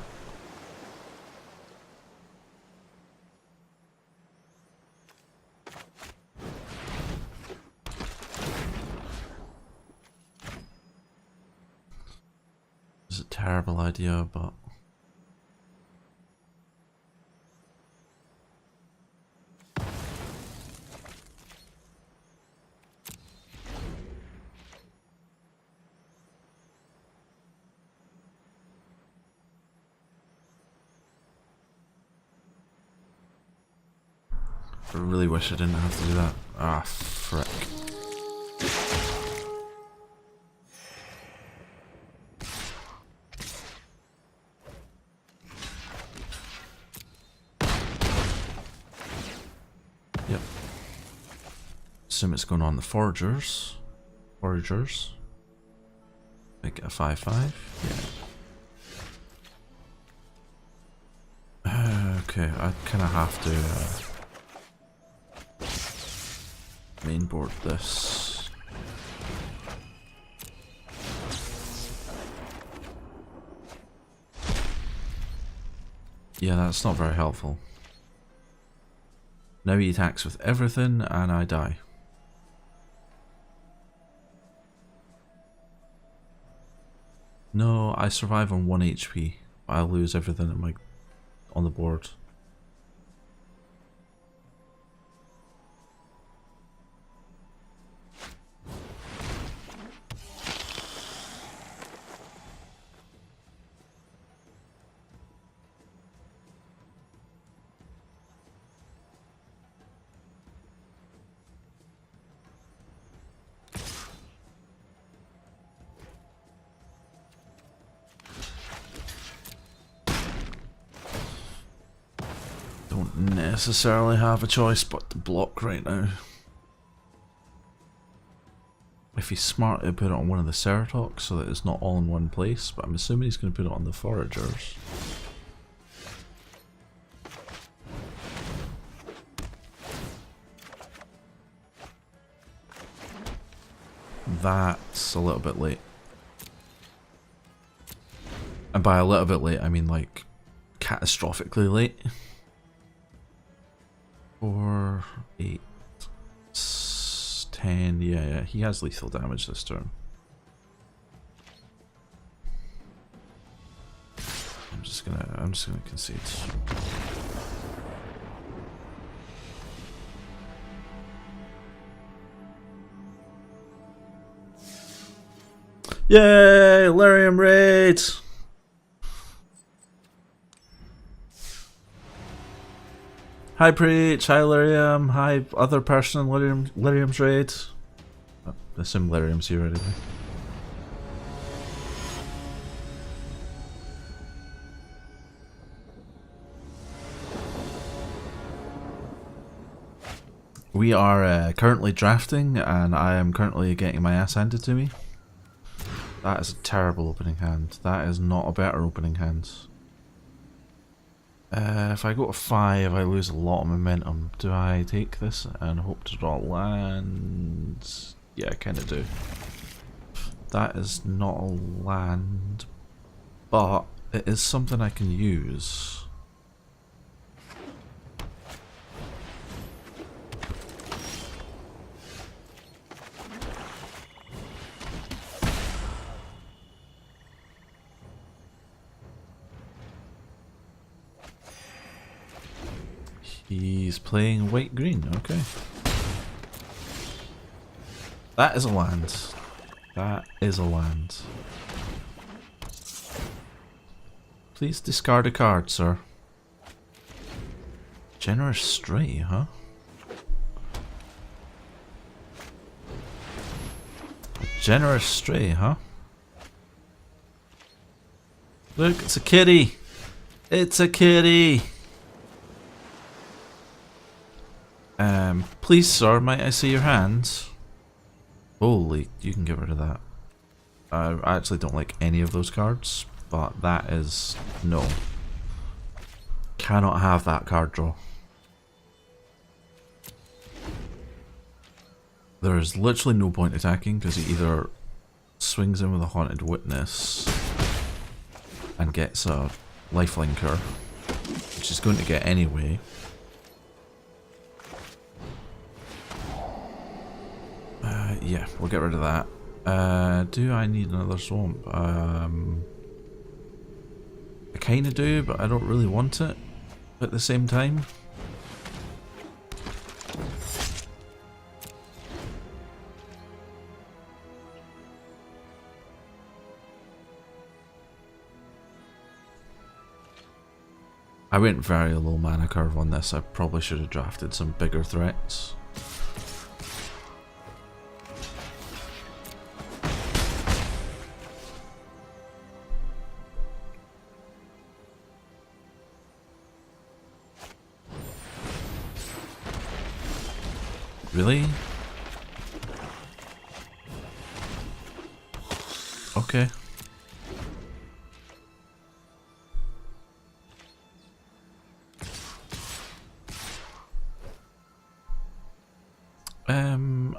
It's a terrible idea, but... I really wish I didn't have to do that. Ah, frick. Yep. Assume it's going on the foragers. Foragers. Make it a 5-5. Yeah. Okay, I kind of have to mainboard this. Yeah, that's not very helpful. Now he attacks with everything and I die. No, I survive on 1 HP. I lose everything on the board. Don't necessarily have a choice but to block right now. If he's smart, he'll put it on one of the Ceratoks so that it's not all in one place, but I'm assuming he's going to put it on the Foragers. That's a little bit late. And by a little bit late, I mean like catastrophically late. 4, 8, 10, yeah, he has lethal damage this turn. I'm just gonna concede. Yay! Lyrium raid! Hi Preach, hi Lyrium, hi other person in Lyrium's raid. I assume Lyrium's here anyway. We are currently drafting and I am currently getting my ass handed to me. That is a terrible opening hand. That is not a better opening hand. If I go to 5, I lose a lot of momentum. Do I take this and hope to draw land? Yeah, I kind of do. That is not a land, but it is something I can use. He's playing white-green, okay. That is a land. That is a land. Please discard a card, sir. Generous Stray, huh? A Generous Stray, huh? Look, it's a kitty! It's a kitty! Please, sir, might I see your hands? Holy, you can get rid of that. I actually don't like any of those cards, but that is... no. Cannot have that card draw. There is literally no point attacking, because he either swings in with a Haunted Witness and gets a Lifelinker, which is going to get anyway. Yeah, we'll get rid of that. Do I need another swamp? I kinda do, but I don't really want it at the same time. I went very low mana curve on this. I probably should have drafted some bigger threats. Really? Okay.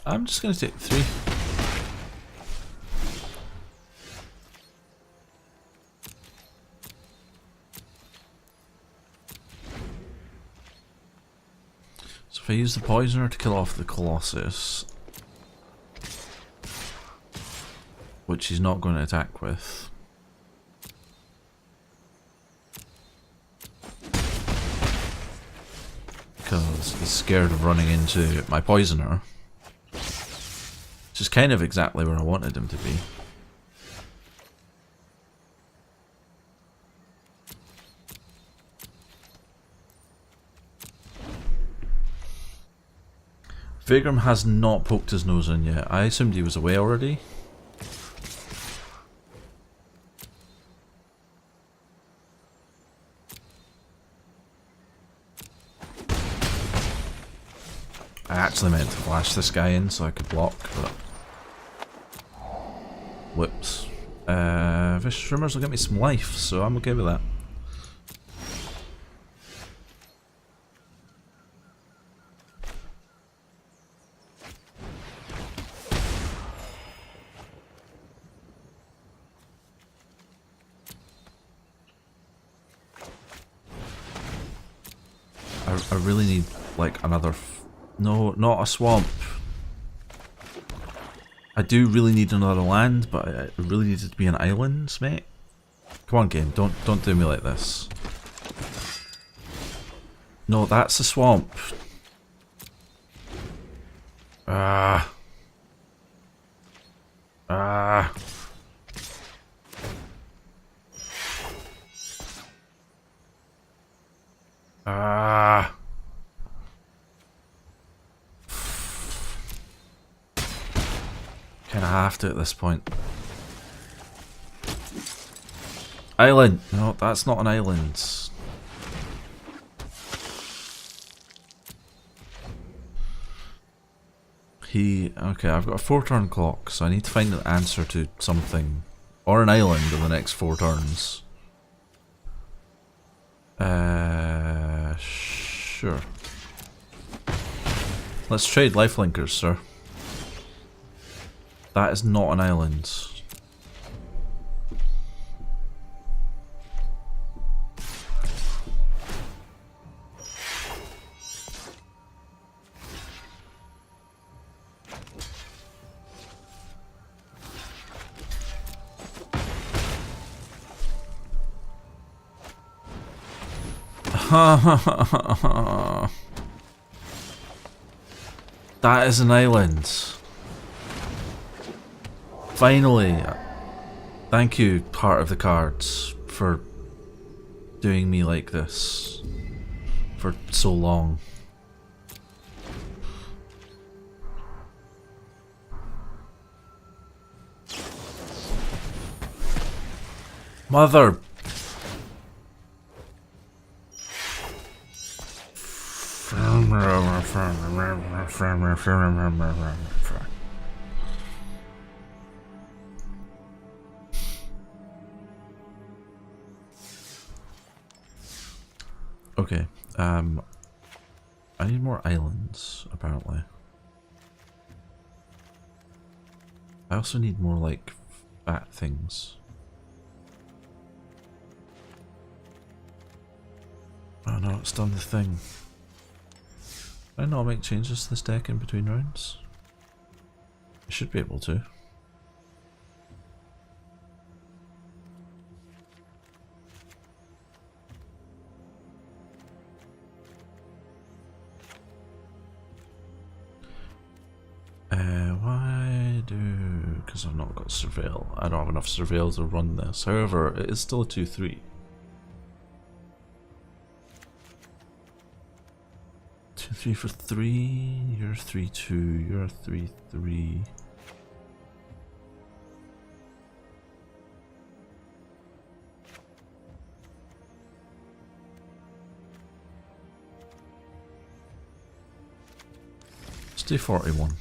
I'm just gonna take 3. So if I use the Poisoner to kill off the Colossus, which he's not going to attack with, because he's scared of running into my Poisoner, which is kind of exactly where I wanted him to be. Vaygrim has not poked his nose in yet. I assumed he was away already. I actually meant to flash this guy in so I could block, but... Whoops. Vicious Rumors will get me some life, so I'm okay with that. I really need, like, another... No, not a swamp. I do really need another land, but I really need it to be an island, mate. Come on, game, don't do me like this. No, that's a swamp. Ah. Ah. Ah. Kinda have to at this point. Island! No, that's not an island. Okay, I've got a 4-turn clock, so I need to find an answer to something. Or an island in the next 4 turns. Sure. Let's trade lifelinkers, sir. That is not an island. That is an island. Finally. Thank you, part of the cards, for doing me like this for so long. Mother. Okay, I need more islands, apparently. I also need more, like, fat things. Oh no, it's done the thing. Can I not make changes to this deck in between rounds? I should be able to. Why do... Because I've not got Surveil. I don't have enough Surveil to run this. However, it is still a 2-3. 3 for 3. You're 3 2. You're 3 3. Let's do 41.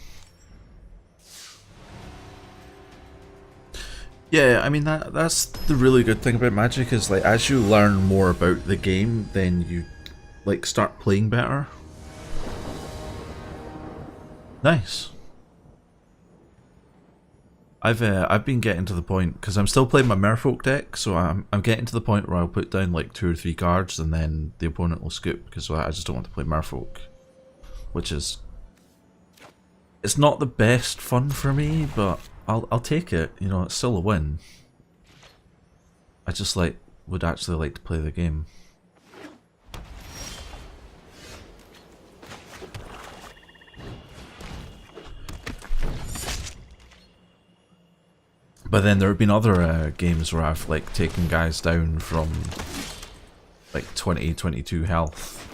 Yeah, I mean that's the really good thing about Magic is like as you learn more about the game, then you like start playing better. Nice. I've been getting to the point because I'm still playing my Merfolk deck, so I'm getting to the point where I'll put down like 2 or 3 cards and then the opponent will scoop because I just don't want to play Merfolk, which is it's not the best fun for me, but I'll take it. You know, it's still a win. I just would actually like to play the game. But then there have been other games where I've like taken guys down from like 20, 22 health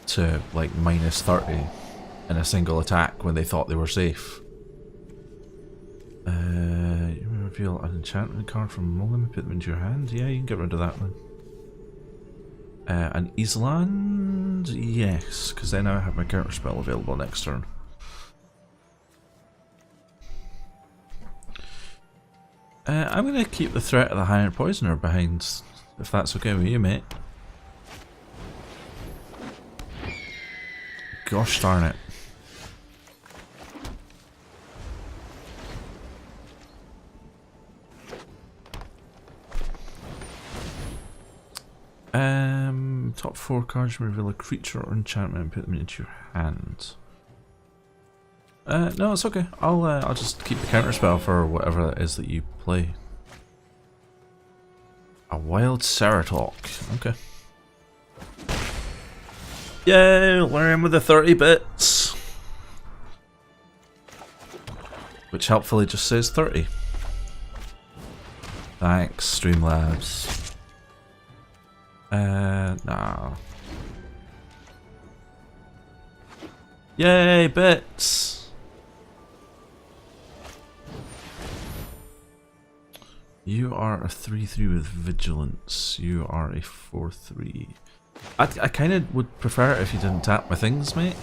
to like minus 30 in a single attack when they thought they were safe. You reveal an enchantment card from among them and put them into your hand. Yeah, you can get rid of that one. An Island? Yes, because then I have my counter spell available next turn. I'm going to keep the threat of the Hired Poisoner behind, if that's okay with you, mate. Gosh darn it. Top 4 cards, reveal a creature or enchantment and put them into your hand. No, it's okay. I'll just keep the counter spell for whatever that is that you play. A Wild Ceratok. Okay. Yay! Learn with the 30 bits. Which helpfully just says 30. Thanks, Streamlabs. Nah. Yay, bits! You are a 3-3 with Vigilance. You are a 4-3. I kind of would prefer it if you didn't tap my things, mate.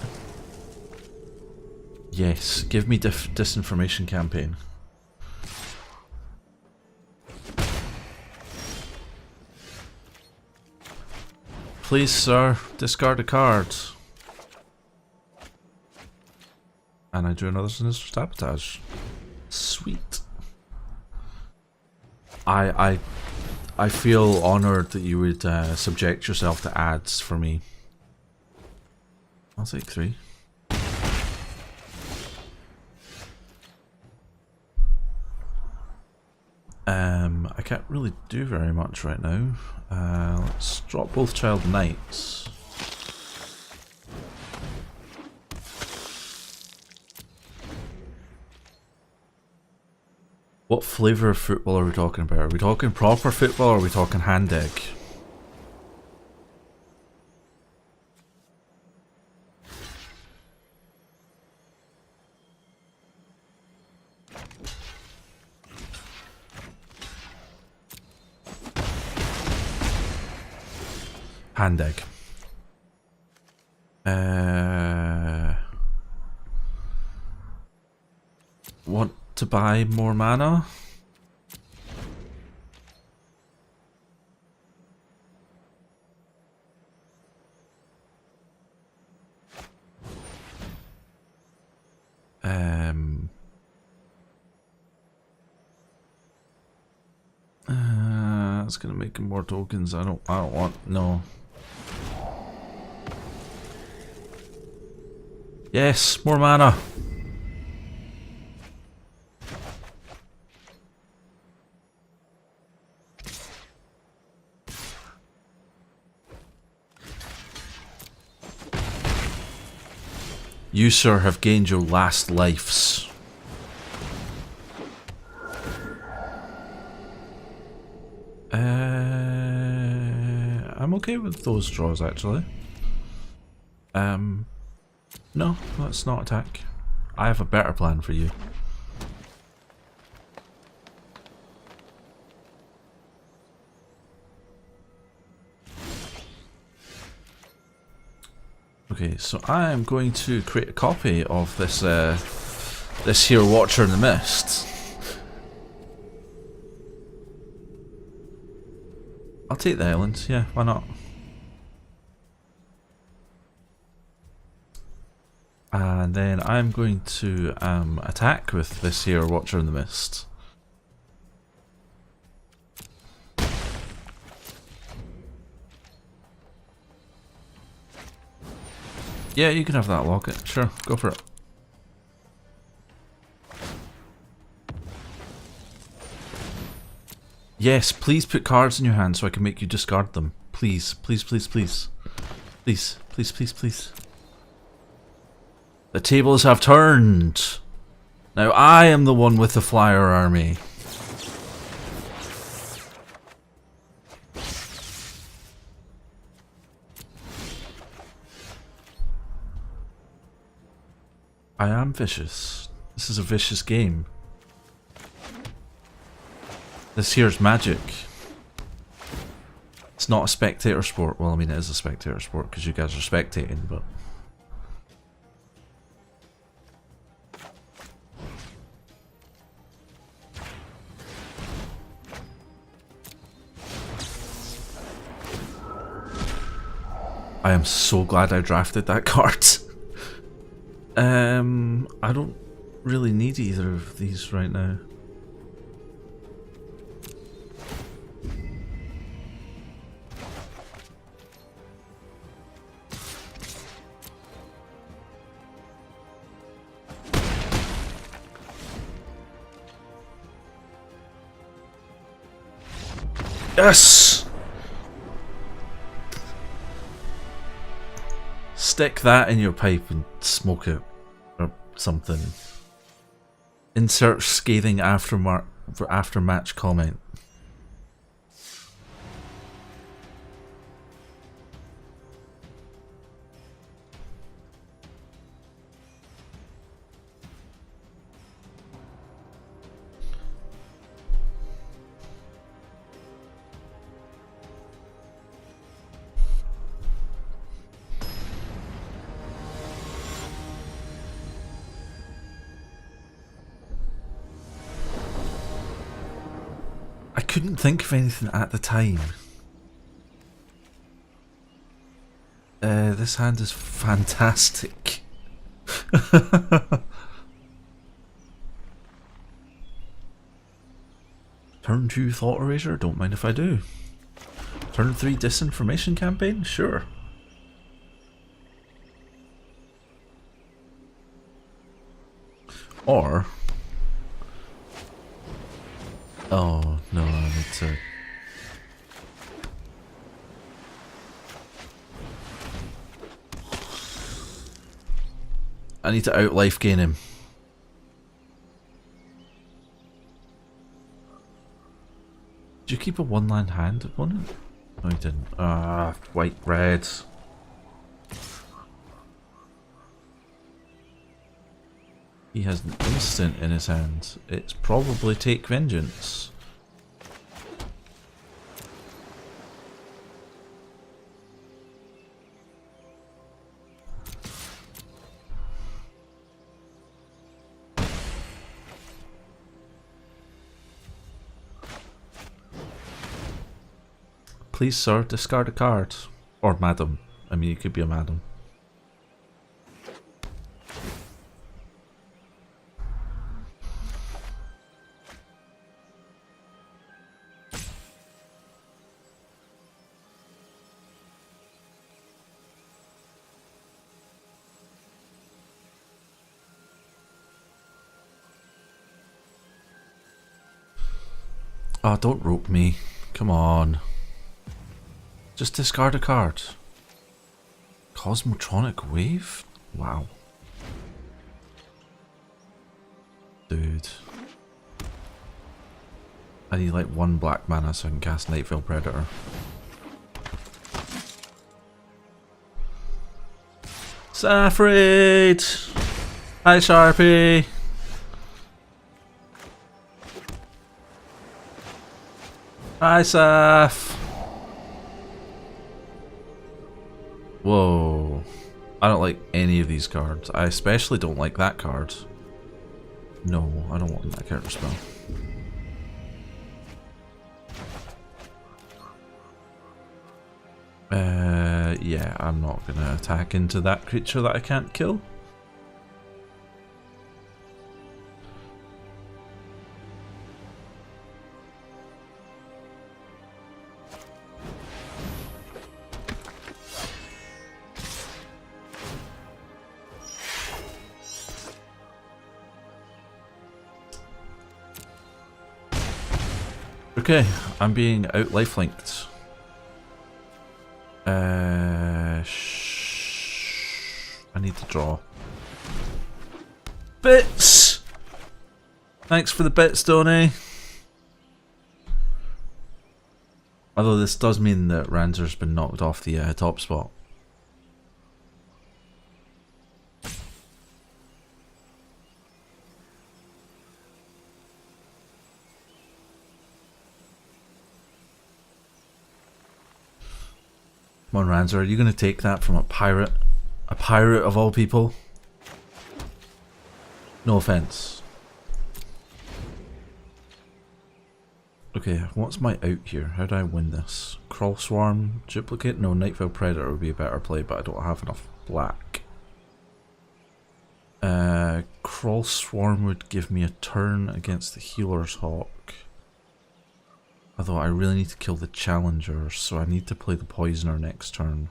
Yes, give me Disinformation Campaign. Please, sir, discard a card. And I do another Sinister Sabotage. Sweet. I feel honoured that you would subject yourself to ads for me. I'll take 3. I can't really do very much right now. Let's drop both Child Knights. What flavour of football are we talking about? Are we talking proper football or are we talking hand egg? Hand egg. Want to buy more mana? It's gonna make more tokens. I don't want no. Yes, more mana. You, sir, have gained your last lives. I'm okay with those draws, actually. No, let's not attack. I have a better plan for you. Okay, so I am going to create a copy of this this here Watcher in the Mist. I'll take the island, yeah, why not? And then I'm going to attack with this here Watcher in the Mist. Yeah, you can have that locket. Sure, go for it. Yes, please put cards in your hand so I can make you discard them. Please, please, please, please. Please, please, please, please. The tables have turned. Now I am the one with the flyer army. I am vicious. This is a vicious game. This here's magic. It's not a spectator sport. Well, I mean, it is a spectator sport because you guys are spectating, but... I am so glad I drafted that card. I don't really need either of these right now. Yes! Stick that in your pipe and smoke it. Or something. Insert scathing after-match comment. I couldn't think of anything at the time. This hand is fantastic. Turn 2 Thought Eraser? Don't mind if I do. Turn 3 Disinformation Campaign? Sure. Or... Oh, no, I need to... I need to out-life gain him. Did you keep a one-land hand opponent? No, you didn't. Ah, white, red. He has an instant in his hand. It's probably Take Vengeance. Please, sir, discard a card. Or madam. I mean, you could be a madam. Oh, don't rope me. Come on. Just discard a card. Cosmotronic Wave? Wow. Dude. I need like 1 black mana so I can cast Nightveil Predator. Saffrid! Hi, Sharpie! Hi, Saf! Whoa. I don't like any of these cards. I especially don't like that card. No, I don't want that counter spell. Yeah, I'm not gonna attack into that creature that I can't kill. Okay, I'm being out lifelinked. I need to draw. Bits! Thanks for the bits, Donny. Although this does mean that Ranzer's been knocked off the top spot. Come on, Ranzer, are you going to take that from a pirate? A pirate of all people? No offense. Okay, what's my out here? How do I win this? Crawl Swarm, duplicate? No, Nightveil Predator would be a better play, but I don't have enough black. Crawl Swarm would give me a turn against the Healer's Hawk. Although I really need to kill the Challenger, so I need to play the Poisoner next turn.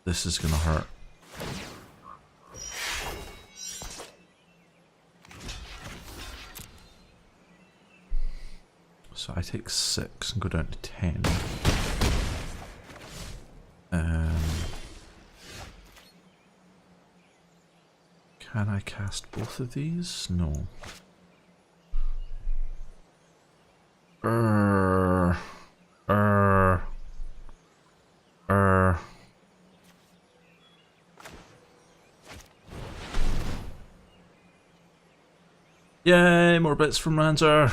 This is gonna hurt. So I take 6 and go down to 10. Can I cast both of these? No. Yay, more bits from Ranzer.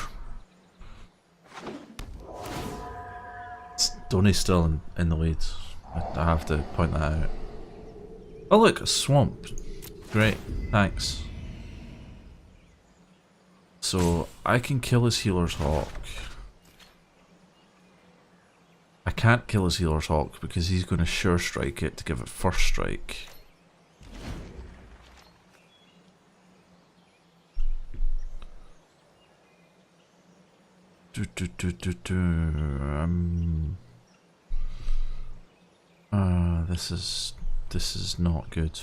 Donny's still in the lead. I have to point that out. Oh look, a swamp. Great, thanks. So I can kill his Healer's Hawk. I can't kill his Healer's Hawk because he's going to sure strike it to give it first strike. This is not good.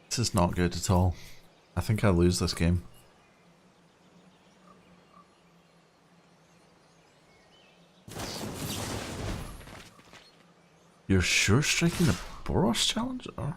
This is not good at all. I think I lose this game. You're sure striking the Boros Challenger?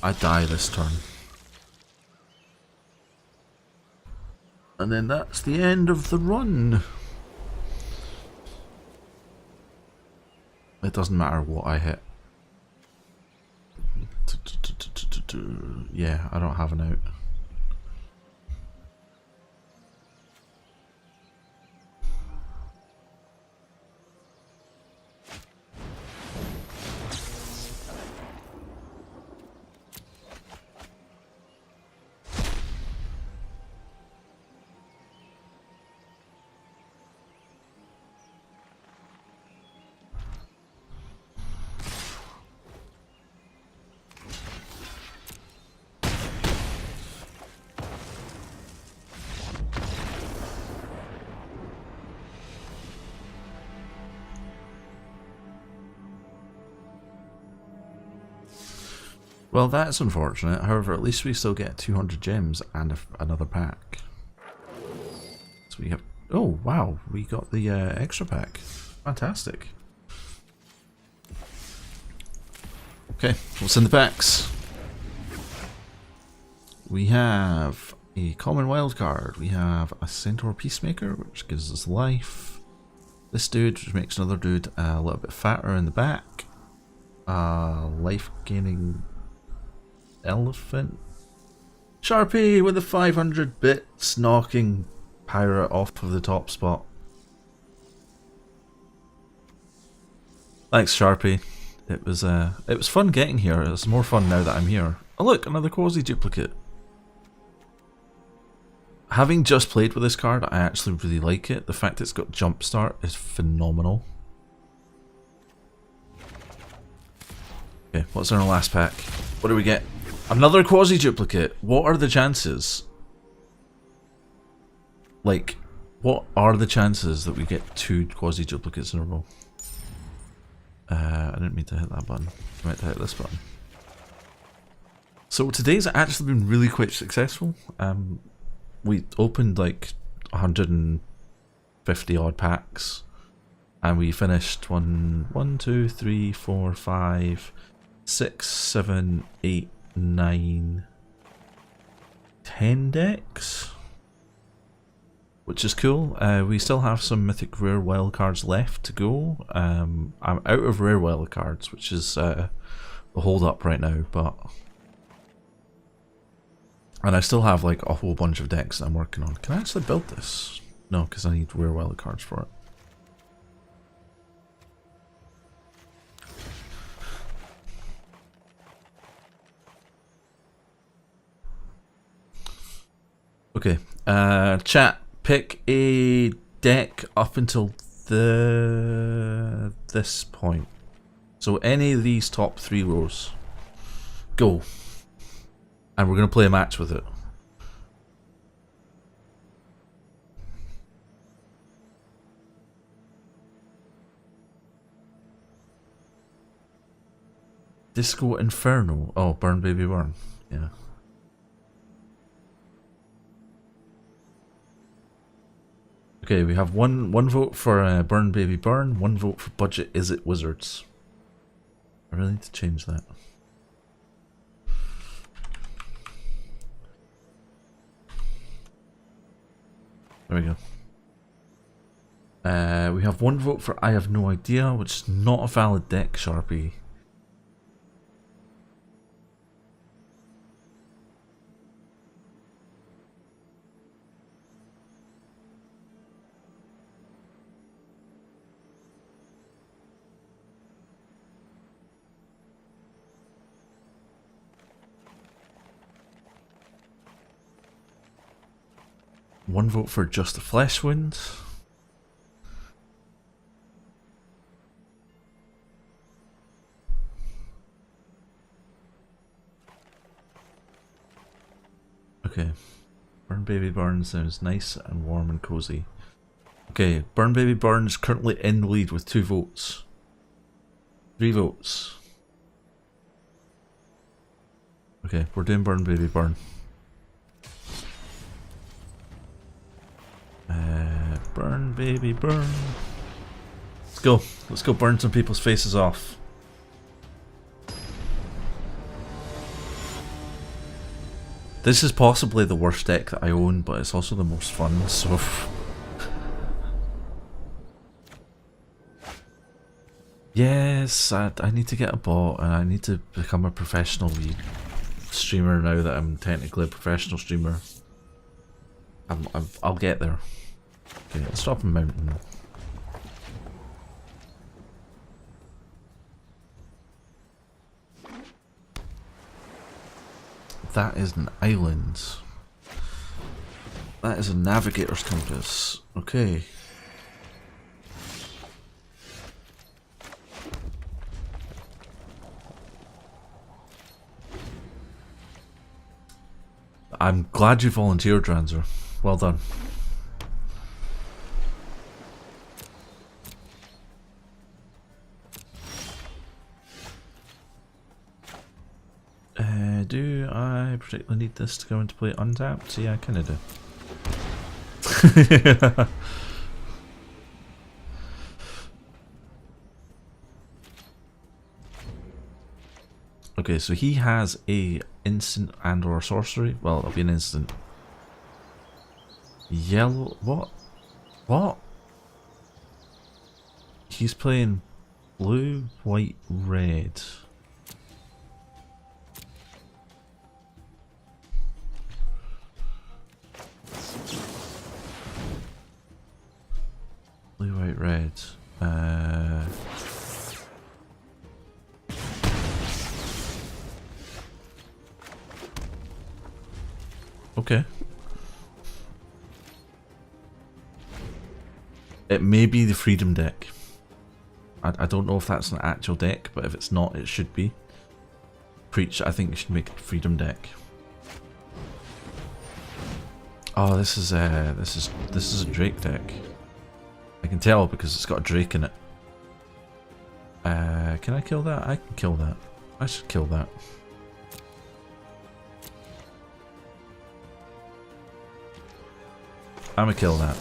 I die this turn. And then that's the end of the run. It doesn't matter what I hit. Yeah, I don't have an out. Well, that's unfortunate. However, at least we still get 200 gems and another pack. So we have... Oh, wow. We got the extra pack. Fantastic. Okay, what's in the packs? We have a common wild card. We have a Centaur Peacemaker, which gives us life. This dude, which makes another dude a little bit fatter in the back. Life gaining elephant. Sharpie with the 500 bits, knocking pirate off of the top spot. Thanks, Sharpie. It was fun getting here. It's more fun now that I'm here. Oh look, another Quasi duplicate. Having just played with this card, I actually really like it. The fact it's got Jumpstart is phenomenal. Okay, what's in our last pack? What do we get? Another Quasi duplicate. What are the chances? Like, what are the chances that we get 2 Quasi duplicates in a row? I didn't mean to hit that button. I meant to hit this button. So today's actually been really quite successful. We opened like 150 odd packs, and we finished 1, 2, 3, 4, 5, 6, 7, 8, 9, 10 decks, which is cool. We still have some mythic rare wild cards left to go. I'm out of rare wild cards, which is the hold up right now, and I still have like a whole bunch of decks that I'm working on. Can I actually build this? No, because I need rare wild cards for it. Okay, chat, pick a deck up until this point. So any of these top 3 rows. Go. And we're going to play a match with it. Disco Inferno. Oh, Burn Baby Burn. Yeah. Okay, we have one vote for Burn Baby Burn, 1 vote for Budget Izzet Wizards. I really need to change that. There we go. We have 1 vote for I Have No Idea, which is not a valid deck, Sharpie. One vote for Just a Fleshwind. Okay. Burn Baby Burn sounds nice and warm and cozy. Okay, Burn Baby Burn is currently in the lead with 2 votes. 3 votes. Okay, we're doing Burn Baby Burn. Burn Baby Burn. Let's go. Let's go burn some people's faces off. This is possibly the worst deck that I own, but it's also the most fun, so... Yes, I need to get a bot, and I need to become a professional streamer now that I'm technically a professional streamer. I'll get there. Okay, let's drop a mountain. That is an island. That is a navigator's compass. Okay. I'm glad you volunteered, Dranzer. Well done. Do I particularly need this to go into play untapped? Yeah, I kinda do. Okay, so he has a instant and or sorcery. Well, it'll be an instant. Yellow, what? What? He's playing blue, white, red. Blue, white, red. Okay. It may be the Freedom deck. I don't know if that's an actual deck, but if it's not, it should be. Preach, I think you should make a Freedom deck. Oh, this is a Drake deck. I can tell because it's got a Drake in it. Can I kill that? I can kill that. I should kill that. I'm gonna kill that.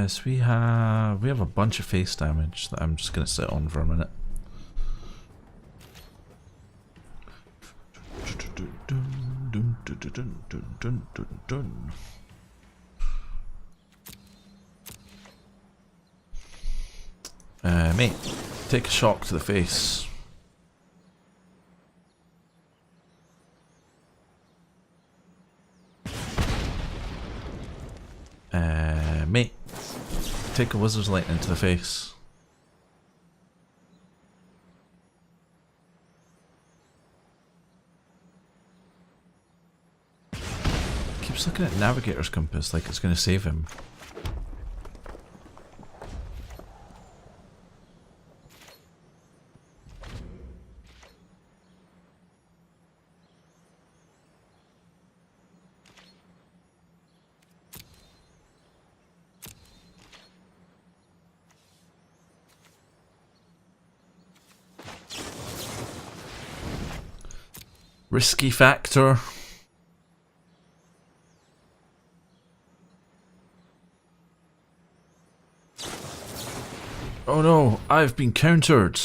So we have a bunch of face damage that I'm just gonna sit on for a minute. Mate, take a shock to the face. Mate, take a Wizard's Lightning to the face. Keeps looking at Navigator's Compass like it's going to save him. Risky factor. Oh no, I've been countered.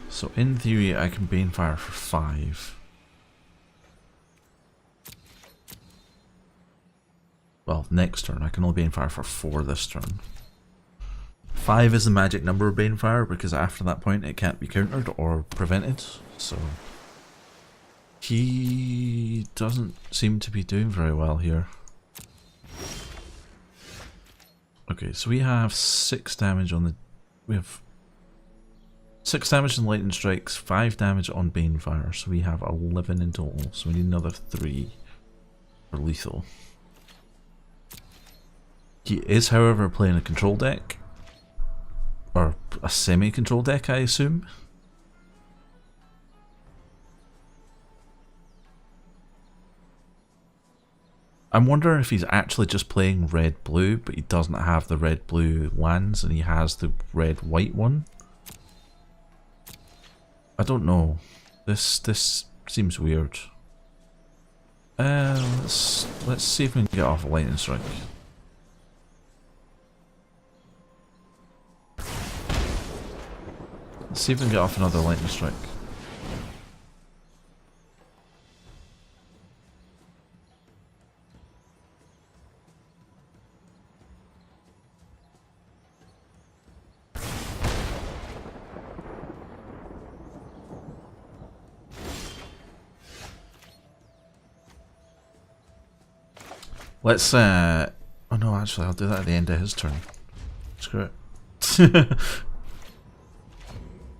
So in theory I can Banefire for 5. Well, next turn. I can only Banefire for 4 this turn. 5 is the magic number of Banefire because after that point it can't be countered or prevented. So he doesn't seem to be doing very well here. Okay, so we have 6 damage on the... We have 6 damage on Lightning Strikes, 5 damage on Banefire. So we have 11 in total. So we need another 3 for lethal. He is, however, playing a control deck. Or a semi-control deck, I assume. I'm wondering if he's actually just playing red-blue, but he doesn't have the red-blue lands, and he has the red-white one. I don't know. This seems weird. Let's see if we can get off a Lightning Strike. Let's see if we can get off another Lightning Strike. Let's oh no, actually I'll do that at the end of his turn. Screw it.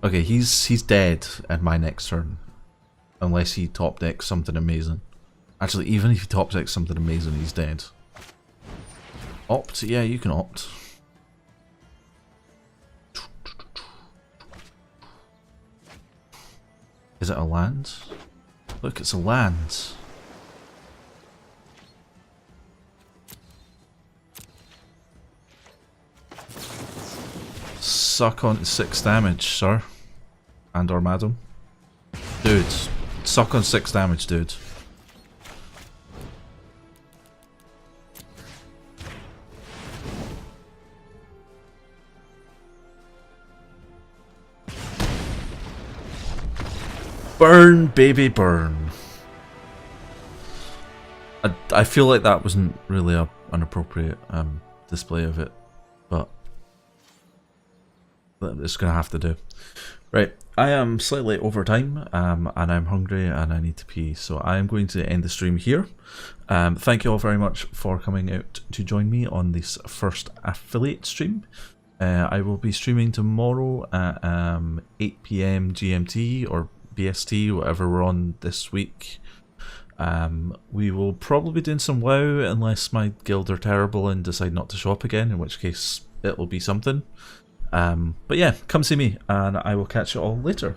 Okay, he's dead at my next turn. Unless he top decks something amazing. Actually, even if he top decks something amazing, he's dead. Opt? Yeah, you can opt. Is it a land? Look, it's a land. Suck on 6 damage, sir. And or madam. Dude, suck on 6 damage, dude. Burn, baby, burn. I feel like that wasn't really an appropriate display of it, but it's gonna have to do. Right, I am slightly over time, and I'm hungry and I need to pee, so I am going to end the stream here. Thank you all very much for coming out to join me on this first affiliate stream. I will be streaming tomorrow at 8 PM GMT or BST, whatever we're on this week. We will probably be doing some WoW unless my guild are terrible and decide not to show up again, in which case it will be something. But yeah, come see me and I will catch you all later.